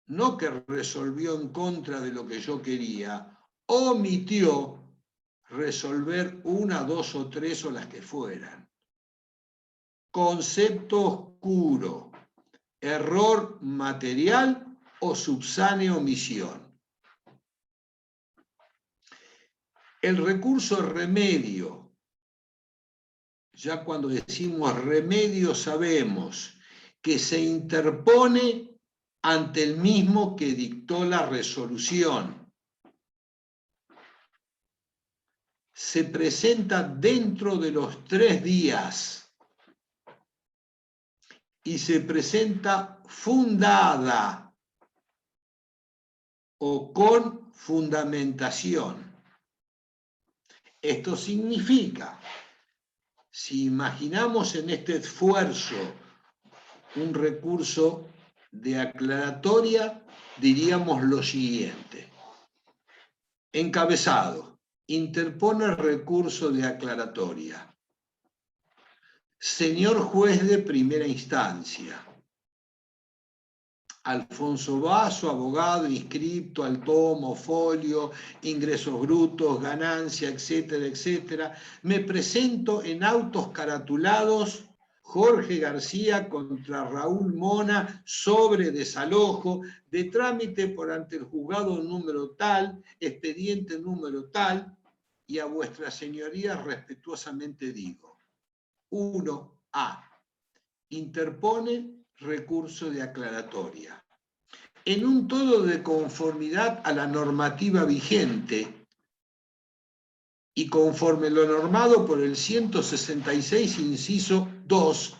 no que resolvió en contra de lo que yo quería, omitió resolver 1, 2 o 3 o las que fueran. Concepto oscuro. Error material o subsane omisión. El recurso remedio. Ya cuando decimos remedio sabemos que se interpone ante el mismo que dictó la resolución. Se presenta dentro de los 3 días y se presenta fundada o con fundamentación. Esto significa, si imaginamos en este esfuerzo un recurso de aclaratoria, diríamos lo siguiente. Encabezado, interpone recurso de aclaratoria. Señor juez de primera instancia, Alfonso Basso, abogado, inscripto al tomo, folio, ingresos brutos, ganancia, etcétera, etcétera. Me presento en autos caratulados Jorge García contra Raúl Mona sobre desalojo de trámite por ante el juzgado número tal, expediente número tal, y a vuestra señoría respetuosamente digo. 1A. Interpone recurso de aclaratoria. En un todo de conformidad a la normativa vigente y conforme lo normado por el 166, inciso 2,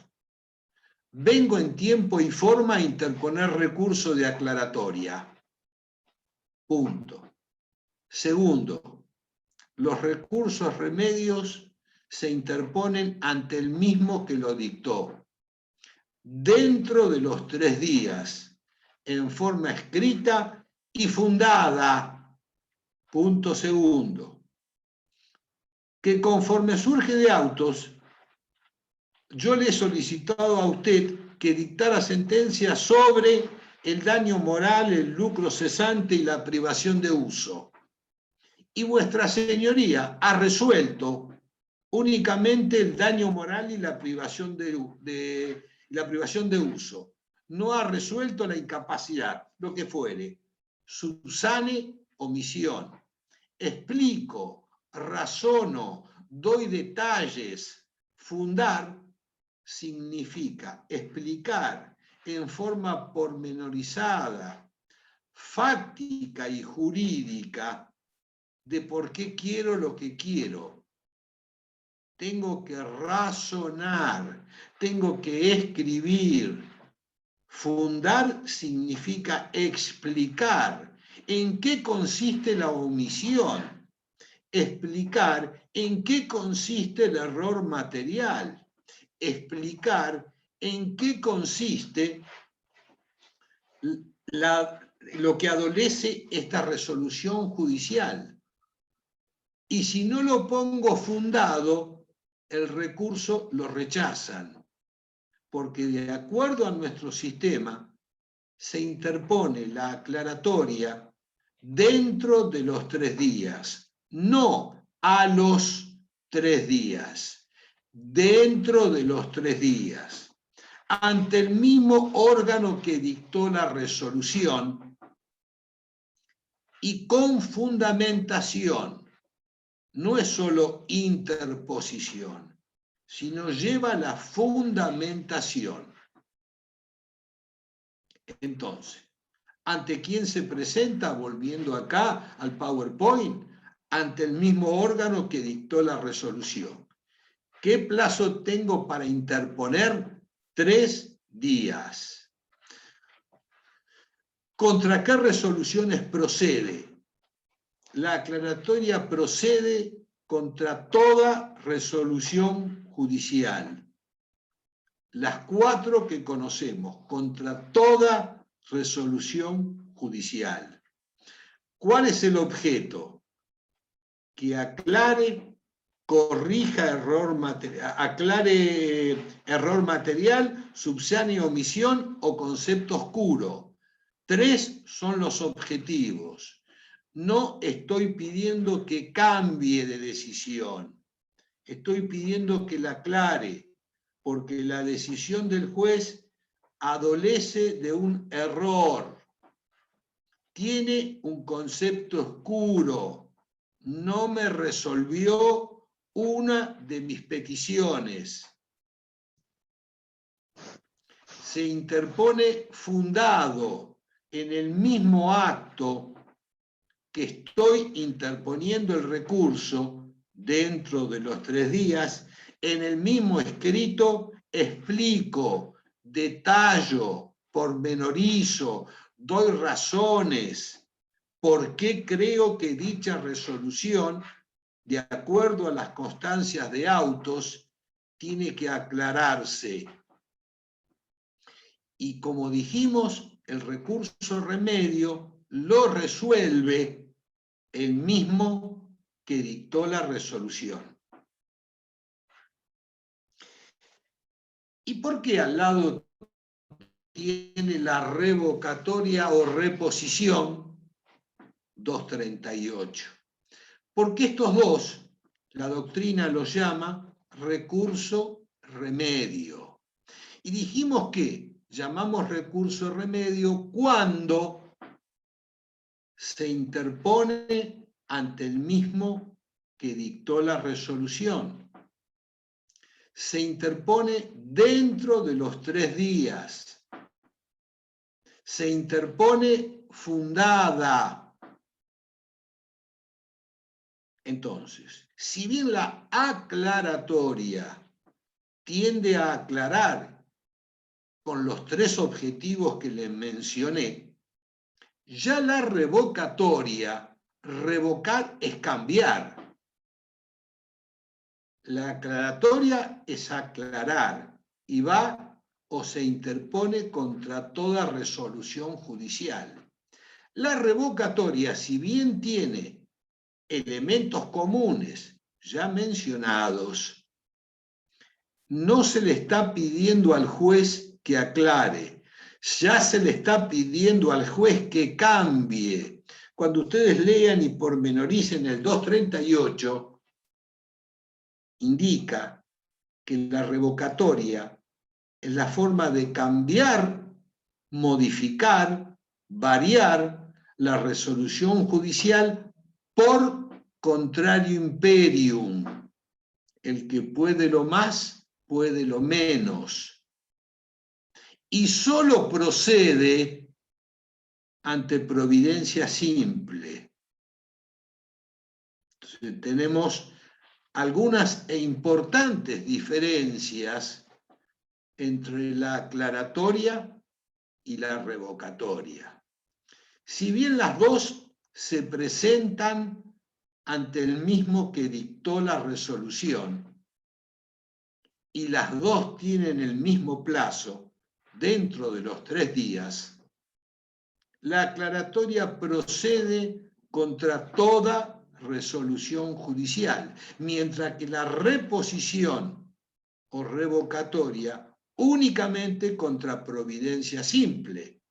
vengo en tiempo y forma a interponer recurso de aclaratoria. Punto. Segundo, los recursos remedios se interponen ante el mismo que lo dictó, dentro de los 3 días, en forma escrita y fundada. Punto segundo. Que conforme surge de autos, yo le he solicitado a usted que dictara sentencia sobre el daño moral, el lucro cesante y la privación de uso. Y vuestra señoría ha resuelto únicamente el daño moral y la privación de uso. No ha resuelto la incapacidad, lo que fuere. Subsane omisión. Explico, razono, doy detalles. Fundar significa explicar en forma pormenorizada, fáctica y jurídica de por qué quiero lo que quiero. Tengo que razonar, tengo que escribir. Fundar significa explicar en qué consiste la omisión, explicar en qué consiste el error material, explicar en qué consiste lo que adolece esta resolución judicial. Y si no lo pongo fundado, el recurso lo rechazan, porque de acuerdo a nuestro sistema se interpone la aclaratoria dentro de los 3 días, no a los 3 días, dentro de los 3 días, ante el mismo órgano que dictó la resolución y con fundamentación. No es solo interposición, sino lleva la fundamentación. Entonces, ¿ante quién se presenta? Volviendo acá al PowerPoint, ante el mismo órgano que dictó la resolución. ¿Qué plazo tengo para interponer? 3 días. ¿Contra qué resoluciones procede? La aclaratoria procede contra toda resolución judicial. Las 4 que conocemos, contra toda resolución judicial. ¿Cuál es el objeto? Que aclare, corrija error material, aclare error material, subsane omisión o concepto oscuro. 3 son los objetivos. No estoy pidiendo que cambie de decisión. Estoy pidiendo que la aclare, porque la decisión del juez adolece de un error. Tiene un concepto oscuro. No me resolvió una de mis peticiones. Se interpone fundado en el mismo acto que estoy interponiendo el recurso dentro de los 3 días, en el mismo escrito explico, detallo, pormenorizo, doy razones por qué creo que dicha resolución, de acuerdo a las constancias de autos, tiene que aclararse. Y como dijimos, el recurso remedio lo resuelve el mismo que dictó la resolución. ¿Y por qué al lado tiene la revocatoria o reposición 238? Porque estos dos, la doctrina los llama recurso remedio. Y dijimos que llamamos recurso remedio cuando se interpone ante el mismo que dictó la resolución. Se interpone dentro de los 3 días. Se interpone fundada. Entonces, si bien la aclaratoria tiende a aclarar con los 3 objetivos que les mencioné, ya la revocatoria, revocar es cambiar. La aclaratoria es aclarar y va o se interpone contra toda resolución judicial. La revocatoria, si bien tiene elementos comunes ya mencionados, no se le está pidiendo al juez que aclare, ya se le está pidiendo al juez que cambie. Cuando ustedes lean y pormenoricen el 238, indica que la revocatoria es la forma de cambiar, modificar, variar la resolución judicial por contrario imperium. El que puede lo más, puede lo menos. Y solo procede ante providencia simple. Entonces, tenemos algunas e importantes diferencias entre la aclaratoria y la revocatoria. Si bien las dos se presentan ante el mismo que dictó la resolución y las dos tienen el mismo plazo, dentro de los 3 días, la aclaratoria procede contra toda resolución judicial, mientras que la reposición o revocatoria únicamente contra providencia simple.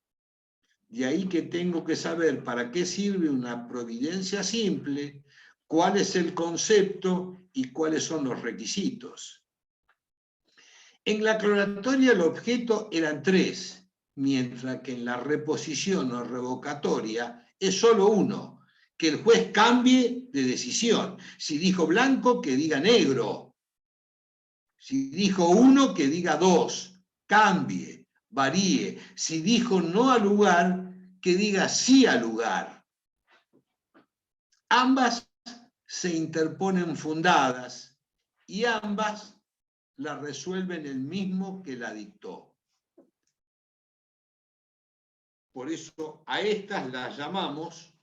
De ahí que tengo que saber para qué sirve una providencia simple, cuál es el concepto y cuáles son los requisitos. En la aclaratoria el objeto eran 3, mientras que en la reposición o revocatoria es solo uno, que el juez cambie de decisión. Si dijo blanco, que diga negro. Si dijo 1, que diga 2. Cambie, varíe. Si dijo no al lugar, que diga sí al lugar. Ambas se interponen fundadas y ambas la resuelven el mismo que la dictó. Por eso a estas las llamamos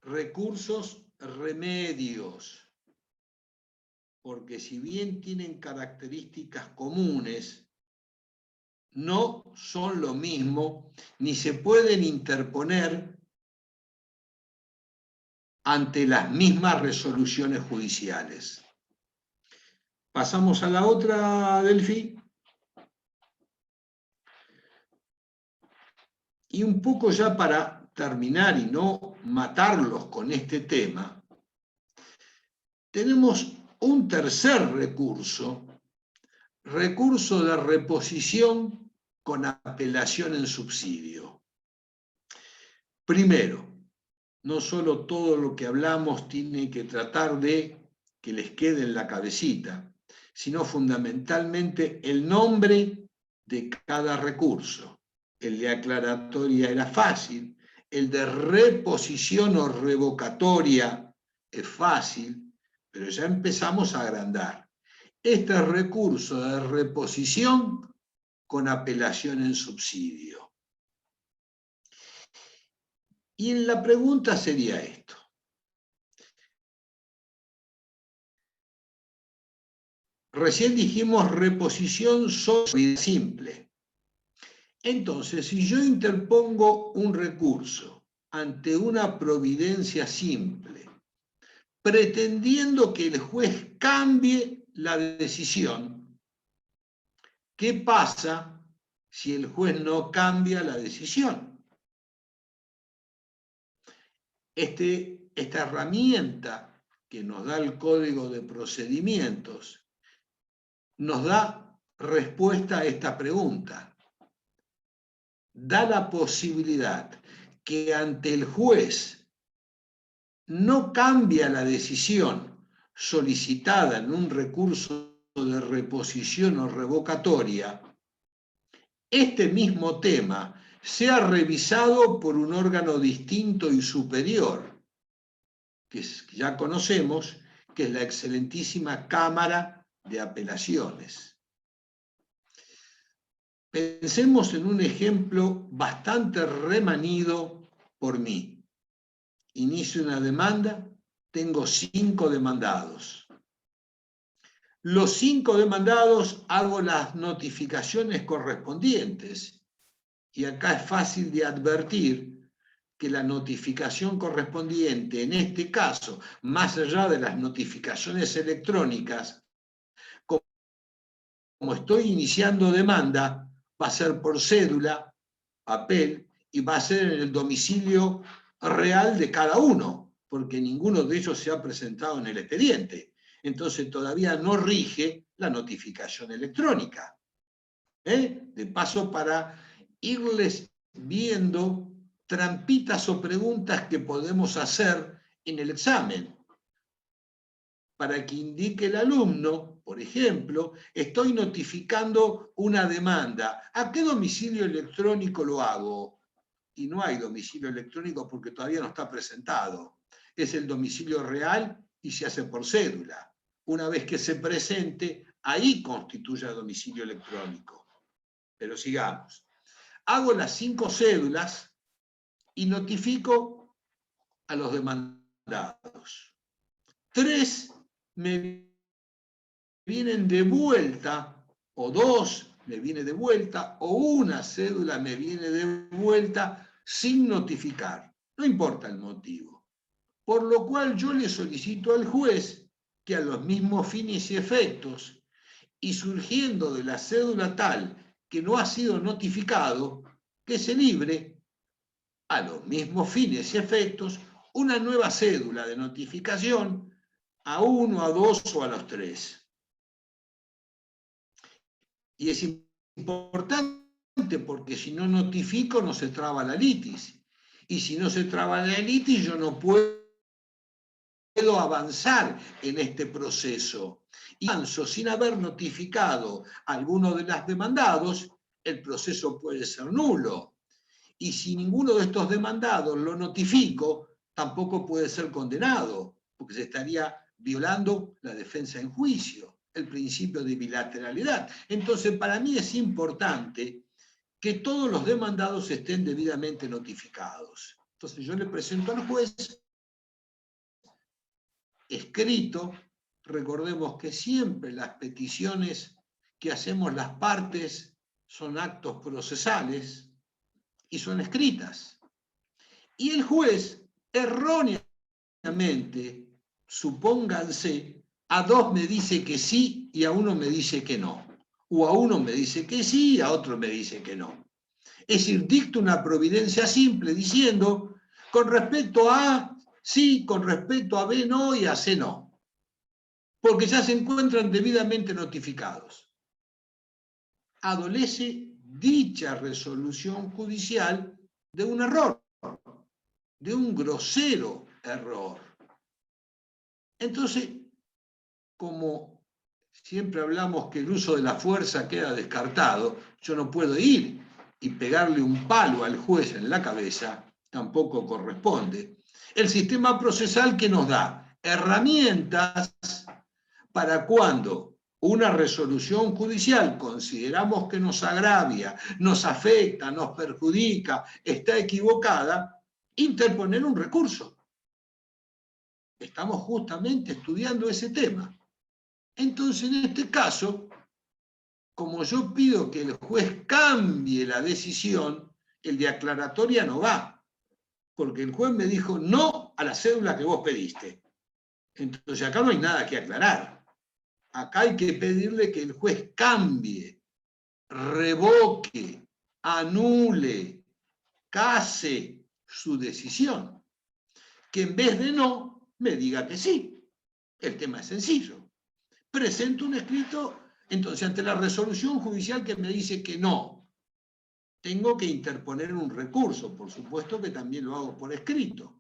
recursos remedios, porque si bien tienen características comunes, no son lo mismo, ni se pueden interponer ante las mismas resoluciones judiciales. Pasamos a la otra, Delphi. Y un poco ya para terminar y no matarlos con este tema, tenemos un tercer recurso, recurso de reposición con apelación en subsidio. Primero, no solo todo lo que hablamos tiene que tratar de que les quede en la cabecita, sino fundamentalmente el nombre de cada recurso. El de aclaratoria era fácil, el de reposición o revocatoria es fácil, pero ya empezamos a agrandar. Este es recurso de reposición con apelación en subsidio. Y la pregunta sería esto. Recién dijimos reposición simple. Entonces, si yo interpongo un recurso ante una providencia simple, pretendiendo que el juez cambie la decisión, ¿qué pasa si el juez no cambia la decisión? Esta herramienta que nos da el Código de Procedimientos nos da respuesta a esta pregunta. Da la posibilidad que ante el juez no cambia la decisión solicitada en un recurso de reposición o revocatoria, este mismo tema sea revisado por un órgano distinto y superior, que ya conocemos, que es la excelentísima Cámara de Apelaciones. Pensemos en un ejemplo bastante remanido por mí. Inicio una demanda, tengo 5 demandados. Los 5 demandados hago las notificaciones correspondientes. Y acá es fácil de advertir que la notificación correspondiente, en este caso, más allá de las notificaciones electrónicas, como estoy iniciando demanda, va a ser por cédula, papel, y va a ser en el domicilio real de cada uno, porque ninguno de ellos se ha presentado en el expediente. Entonces todavía no rige la notificación electrónica. De paso, para irles viendo trampitas o preguntas que podemos hacer en el examen, para que indique el alumno, por ejemplo, estoy notificando una demanda. ¿A qué domicilio electrónico lo hago? Y no hay domicilio electrónico porque todavía no está presentado. Es el domicilio real y se hace por cédula. Una vez que se presente, ahí constituye domicilio electrónico. Pero sigamos. Hago las 5 cédulas y notifico a los demandados. 3 me vienen de vuelta, o 2 me viene de vuelta, o una cédula me viene de vuelta sin notificar. No importa el motivo. Por lo cual yo le solicito al juez que a los mismos fines y efectos, y surgiendo de la cédula tal que no ha sido notificado, que se libre a los mismos fines y efectos una nueva cédula de notificación a 1, a 2 o a los 3. Y es importante porque si no notifico no se traba la litis. Y si no se traba la litis yo no puedo avanzar en este proceso. Y avanzo sin haber notificado a alguno de los demandados, el proceso puede ser nulo. Y si ninguno de estos demandados lo notifico, tampoco puede ser condenado, porque se estaría violando la defensa en juicio. el principio de bilateralidad. Entonces, para mí es importante que todos los demandados estén debidamente notificados. Entonces, yo le presento al juez escrito. Recordemos que siempre las peticiones que hacemos las partes son actos procesales y son escritas. Y el juez, erróneamente, supónganse, a dos me dice que sí y a uno me dice que no. O a uno me dice que sí y a otro me dice que no. Es decir, dicta una providencia simple diciendo, con respecto a A, sí, con respecto a B, no, y a C, no. Porque ya se encuentran debidamente notificados. Adolece dicha resolución judicial de un error, de un grosero error. Entonces, como siempre hablamos que el uso de la fuerza queda descartado, yo no puedo ir y pegarle un palo al juez en la cabeza, tampoco corresponde. El sistema procesal que nos da herramientas para cuando una resolución judicial consideramos que nos agravia, nos afecta, nos perjudica, está equivocada, interponer un recurso. Estamos justamente estudiando ese tema. Entonces, en este caso, como yo pido que el juez cambie la decisión, el de aclaratoria no va, porque el juez me dijo no a la cédula que vos pediste. Entonces acá no hay nada que aclarar. Acá hay que pedirle que el juez cambie, revoque, anule, case su decisión. Que en vez de no, me diga que sí. El tema es sencillo. Presento un escrito, entonces ante la resolución judicial que me dice que no, tengo que interponer un recurso, por supuesto que también lo hago por escrito,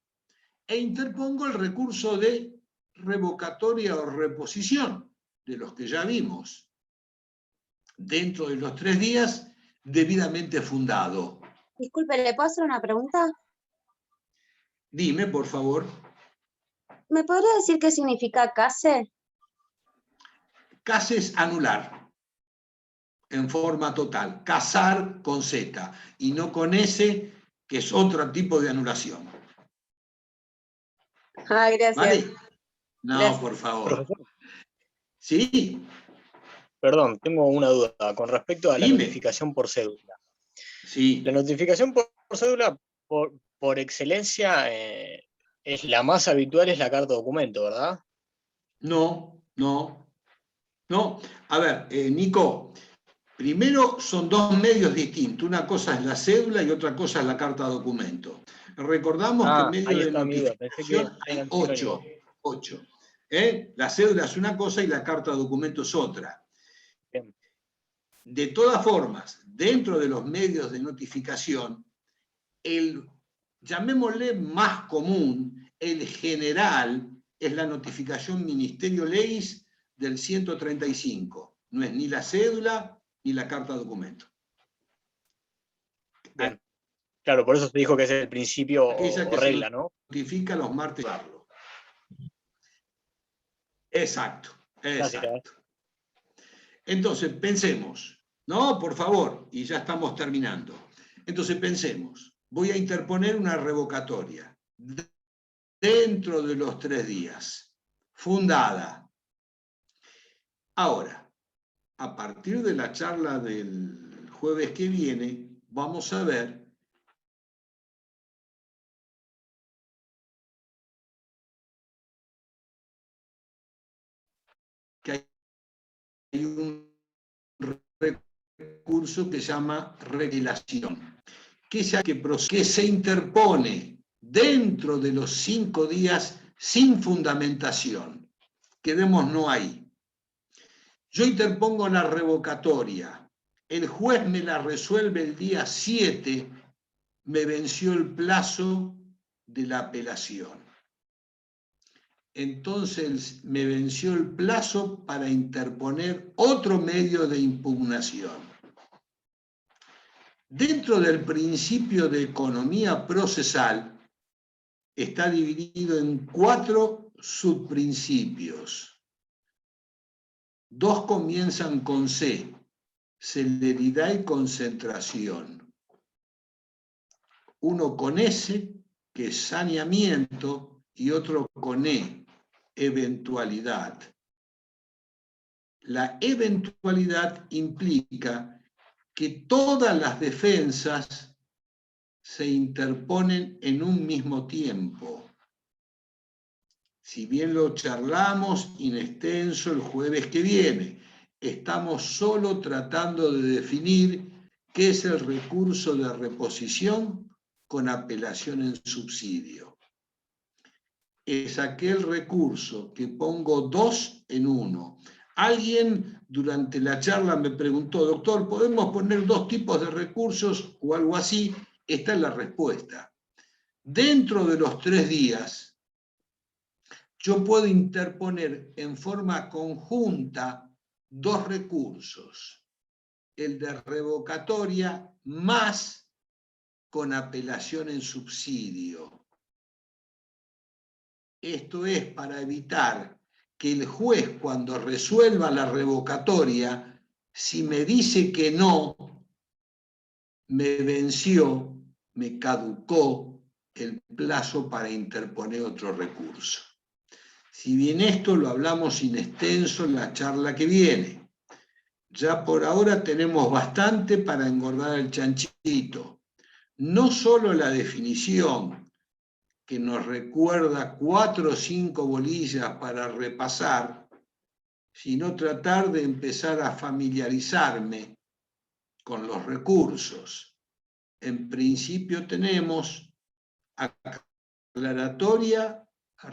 e interpongo el recurso de revocatoria o reposición, de los que ya vimos, dentro de los 3 días, debidamente fundado. Disculpe, ¿le puedo hacer una pregunta? Dime, por favor. ¿Me podría decir qué significa case? Case es anular, en forma total. Casar con Z, y no con S, que es otro tipo de anulación. Ah, gracias. ¿Vale? No, Gracias. por favor. Profesor, Sí, perdón, tengo una duda con respecto a la Dime. notificación por cédula. sí. La notificación por cédula, por excelencia, es la más habitual, es la carta documento, ¿verdad? No. A ver, Nico, primero son 2 medios distintos. Una cosa es la cédula y otra cosa es la carta documento. Recordamos que en medio ahí de está mi duda. Pensé que notificación hay eran 8. La cédula es una cosa y la carta documento es otra. Bien. De todas formas, dentro de los medios de notificación, llamémosle más común, el general, es la notificación Ministerio Leis del 135. No es ni la cédula ni la carta documento. Bien. Claro, por eso se dijo que es el principio Aquella que o regla, se ¿no? notifica los martes. Exacto. Gracias. Entonces, pensemos. No, por favor, y ya estamos terminando. Entonces, pensemos. Voy a interponer una revocatoria dentro de los 3 días, fundada. Ahora, a partir de la charla del jueves que viene, vamos a ver que hay un recurso que se llama revelación, que se interpone dentro de los 5 días sin fundamentación. Quedémonos ahí. Yo interpongo la revocatoria, el juez me la resuelve el día 7, me venció el plazo de la apelación. Entonces me venció el plazo para interponer otro medio de impugnación. Dentro del principio de economía procesal está dividido en 4 subprincipios. 2 comienzan con C, celeridad y concentración. Uno con S, que es saneamiento, y otro con E, eventualidad. La eventualidad implica que todas las defensas se interponen en un mismo tiempo. Si bien lo charlamos in extenso el jueves que viene, estamos solo tratando de definir qué es el recurso de reposición con apelación en subsidio. Es aquel recurso que pongo 2 en 1. Alguien durante la charla me preguntó, doctor, ¿podemos poner 2 tipos de recursos o algo así? Esta es la respuesta. Dentro de los 3 días, yo puedo interponer en forma conjunta 2 recursos. El de revocatoria más con apelación en subsidio. Esto es para evitar que el juez, cuando resuelva la revocatoria, si me dice que no, me venció, me caducó el plazo para interponer otro recurso. Si bien esto lo hablamos in extenso en la charla que viene, ya por ahora tenemos bastante para engordar el chanchito. No solo la definición, que nos recuerda 4 o 5 bolillas para repasar, sino tratar de empezar a familiarizarme con los recursos. En principio tenemos aclaratoria,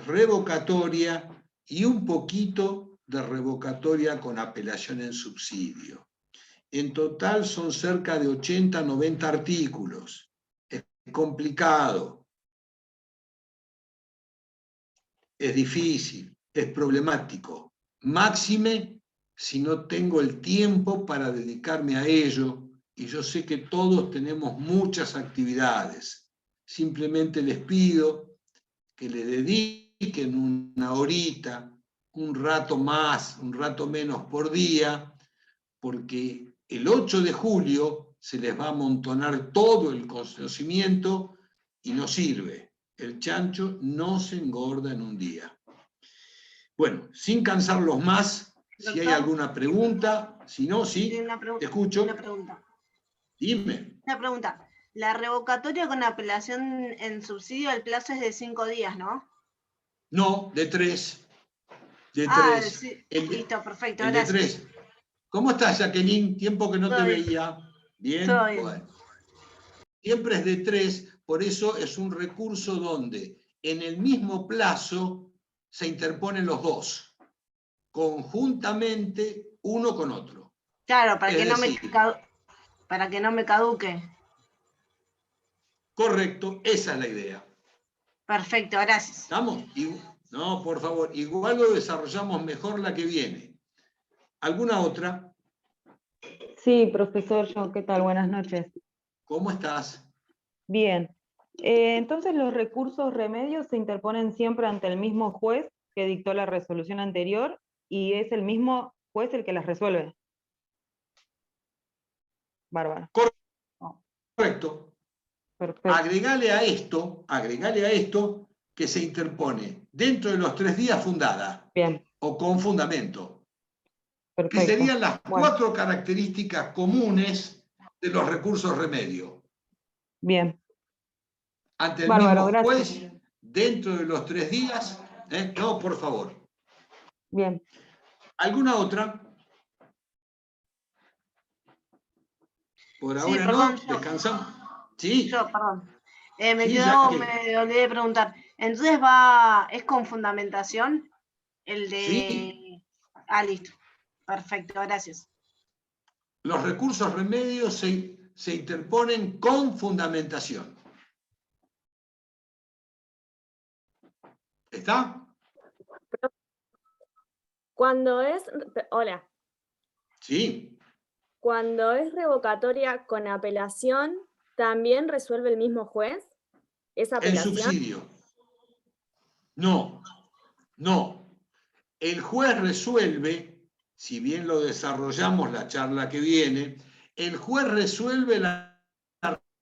revocatoria y un poquito de revocatoria con apelación en subsidio. En total son cerca de 80, 90 artículos. Es complicado. Es difícil, es problemático. Máxime si no tengo el tiempo para dedicarme a ello, y yo sé que todos tenemos muchas actividades. Simplemente les pido que le dediquen una horita, un rato más, un rato menos por día, porque el 8 de julio se les va a amontonar todo el conocimiento y no sirve. El chancho no se engorda en un día. Bueno, sin cansarlos más, si hay alguna pregunta, si no, sí, te escucho. Una pregunta. Dime. Una pregunta. La revocatoria con apelación en subsidio, el plazo es de 5 días, ¿no? No, de 3. De 3. Sí. Listo, perfecto, el de gracias. 3. ¿Cómo estás, Jacqueline? Tiempo que no Todo te bien. veía. ¿Bien? Todo bien. Bueno. Siempre es de 3, por eso es un recurso donde en el mismo plazo se interponen los 2, conjuntamente uno con otro. Claro, para Es que no me caduque. Correcto, esa es la idea. Perfecto, gracias. ¿Estamos? No, por favor, igual lo desarrollamos mejor la que viene. ¿Alguna otra? Sí, profesor, ¿qué tal? Buenas noches. ¿Cómo estás? Bien. Entonces, los recursos remedios se interponen siempre ante el mismo juez que dictó la resolución anterior y es el mismo juez el que las resuelve. Bárbaro. Correcto. Perfecto. Agregale a esto que se interpone dentro de los 3 días fundada. Bien. O con fundamento. Perfecto. Que serían las 4 características comunes de los recursos remedio. Bien. Ante el Bárbaro, mismo juez, gracias. dentro de los 3 días, no, por favor. Bien. ¿Alguna otra? Por Sí, ahora perdón, no, descansamos. Sí. Yo, perdón. Me Jacqueline. olvidé de preguntar. Entonces ¿es con fundamentación? El de... Sí. Listo. Perfecto, gracias. Los recursos remedios se interponen con fundamentación. ¿Está? Cuando es, hola, Sí. cuando es revocatoria con apelación, ¿también resuelve el mismo juez esa En apelación? subsidio. No. El juez resuelve si bien lo desarrollamos la charla que viene, el juez resuelve la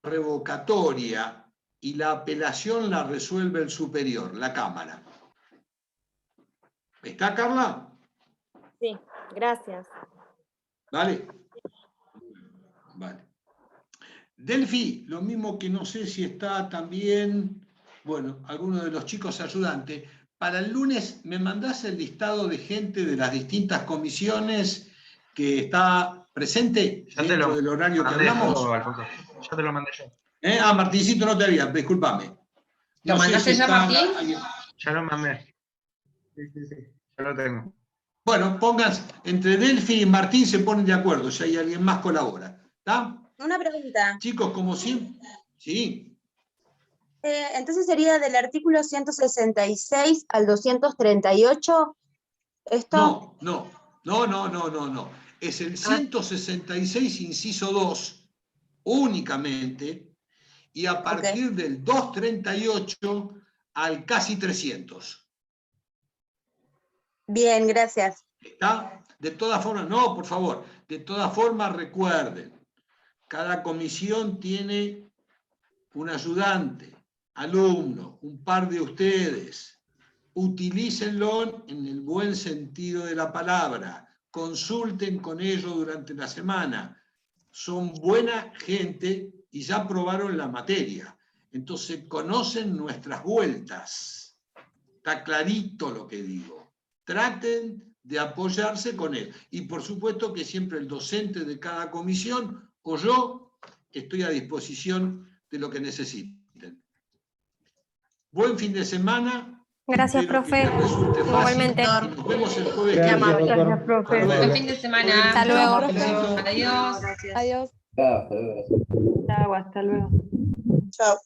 revocatoria y la apelación la resuelve el superior, la Cámara. ¿Está, Carla? Sí, gracias. ¿Vale? Vale. Delphi, lo mismo que no sé si está también, bueno, alguno de los chicos ayudantes. Para el lunes, ¿me mandás el listado de gente de las distintas comisiones que está presente dentro del horario que hablamos? Alfonso. Ya te lo mandé yo. Ah, Martincito, no te había, discúlpame. ¿Lo mandaste ya, Martín? Ya lo mandé. Sí, ya lo tengo. Bueno, pongas, entre Delphi y Martín se ponen de acuerdo, si hay alguien más colabora. ¿Está? Una pregunta. Chicos, como siempre. Sí. Entonces sería del artículo 166 al 238. ¿Esto? No. Es el 166, inciso 2, únicamente, y a partir del 238 al casi 300. Bien, gracias. ¿Está? De todas formas, no, por favor, de todas formas recuerden, cada comisión tiene un ayudante, alumno, un par de ustedes. Utilícenlo en el buen sentido de la palabra. Consulten con ellos durante la semana. Son buena gente y ya probaron la materia. Entonces conocen nuestras vueltas. Está clarito lo que digo. Traten de apoyarse con él. Y por supuesto que siempre el docente de cada comisión o yo estoy a disposición de lo que necesiten. Buen fin de semana. Gracias, Espero profe. que les resulte fácil. Igualmente. Y nos vemos el jueves. Gracias, profe. Buen fin de semana. Hasta luego. Adiós. Adiós. Chao, hasta luego. Chao.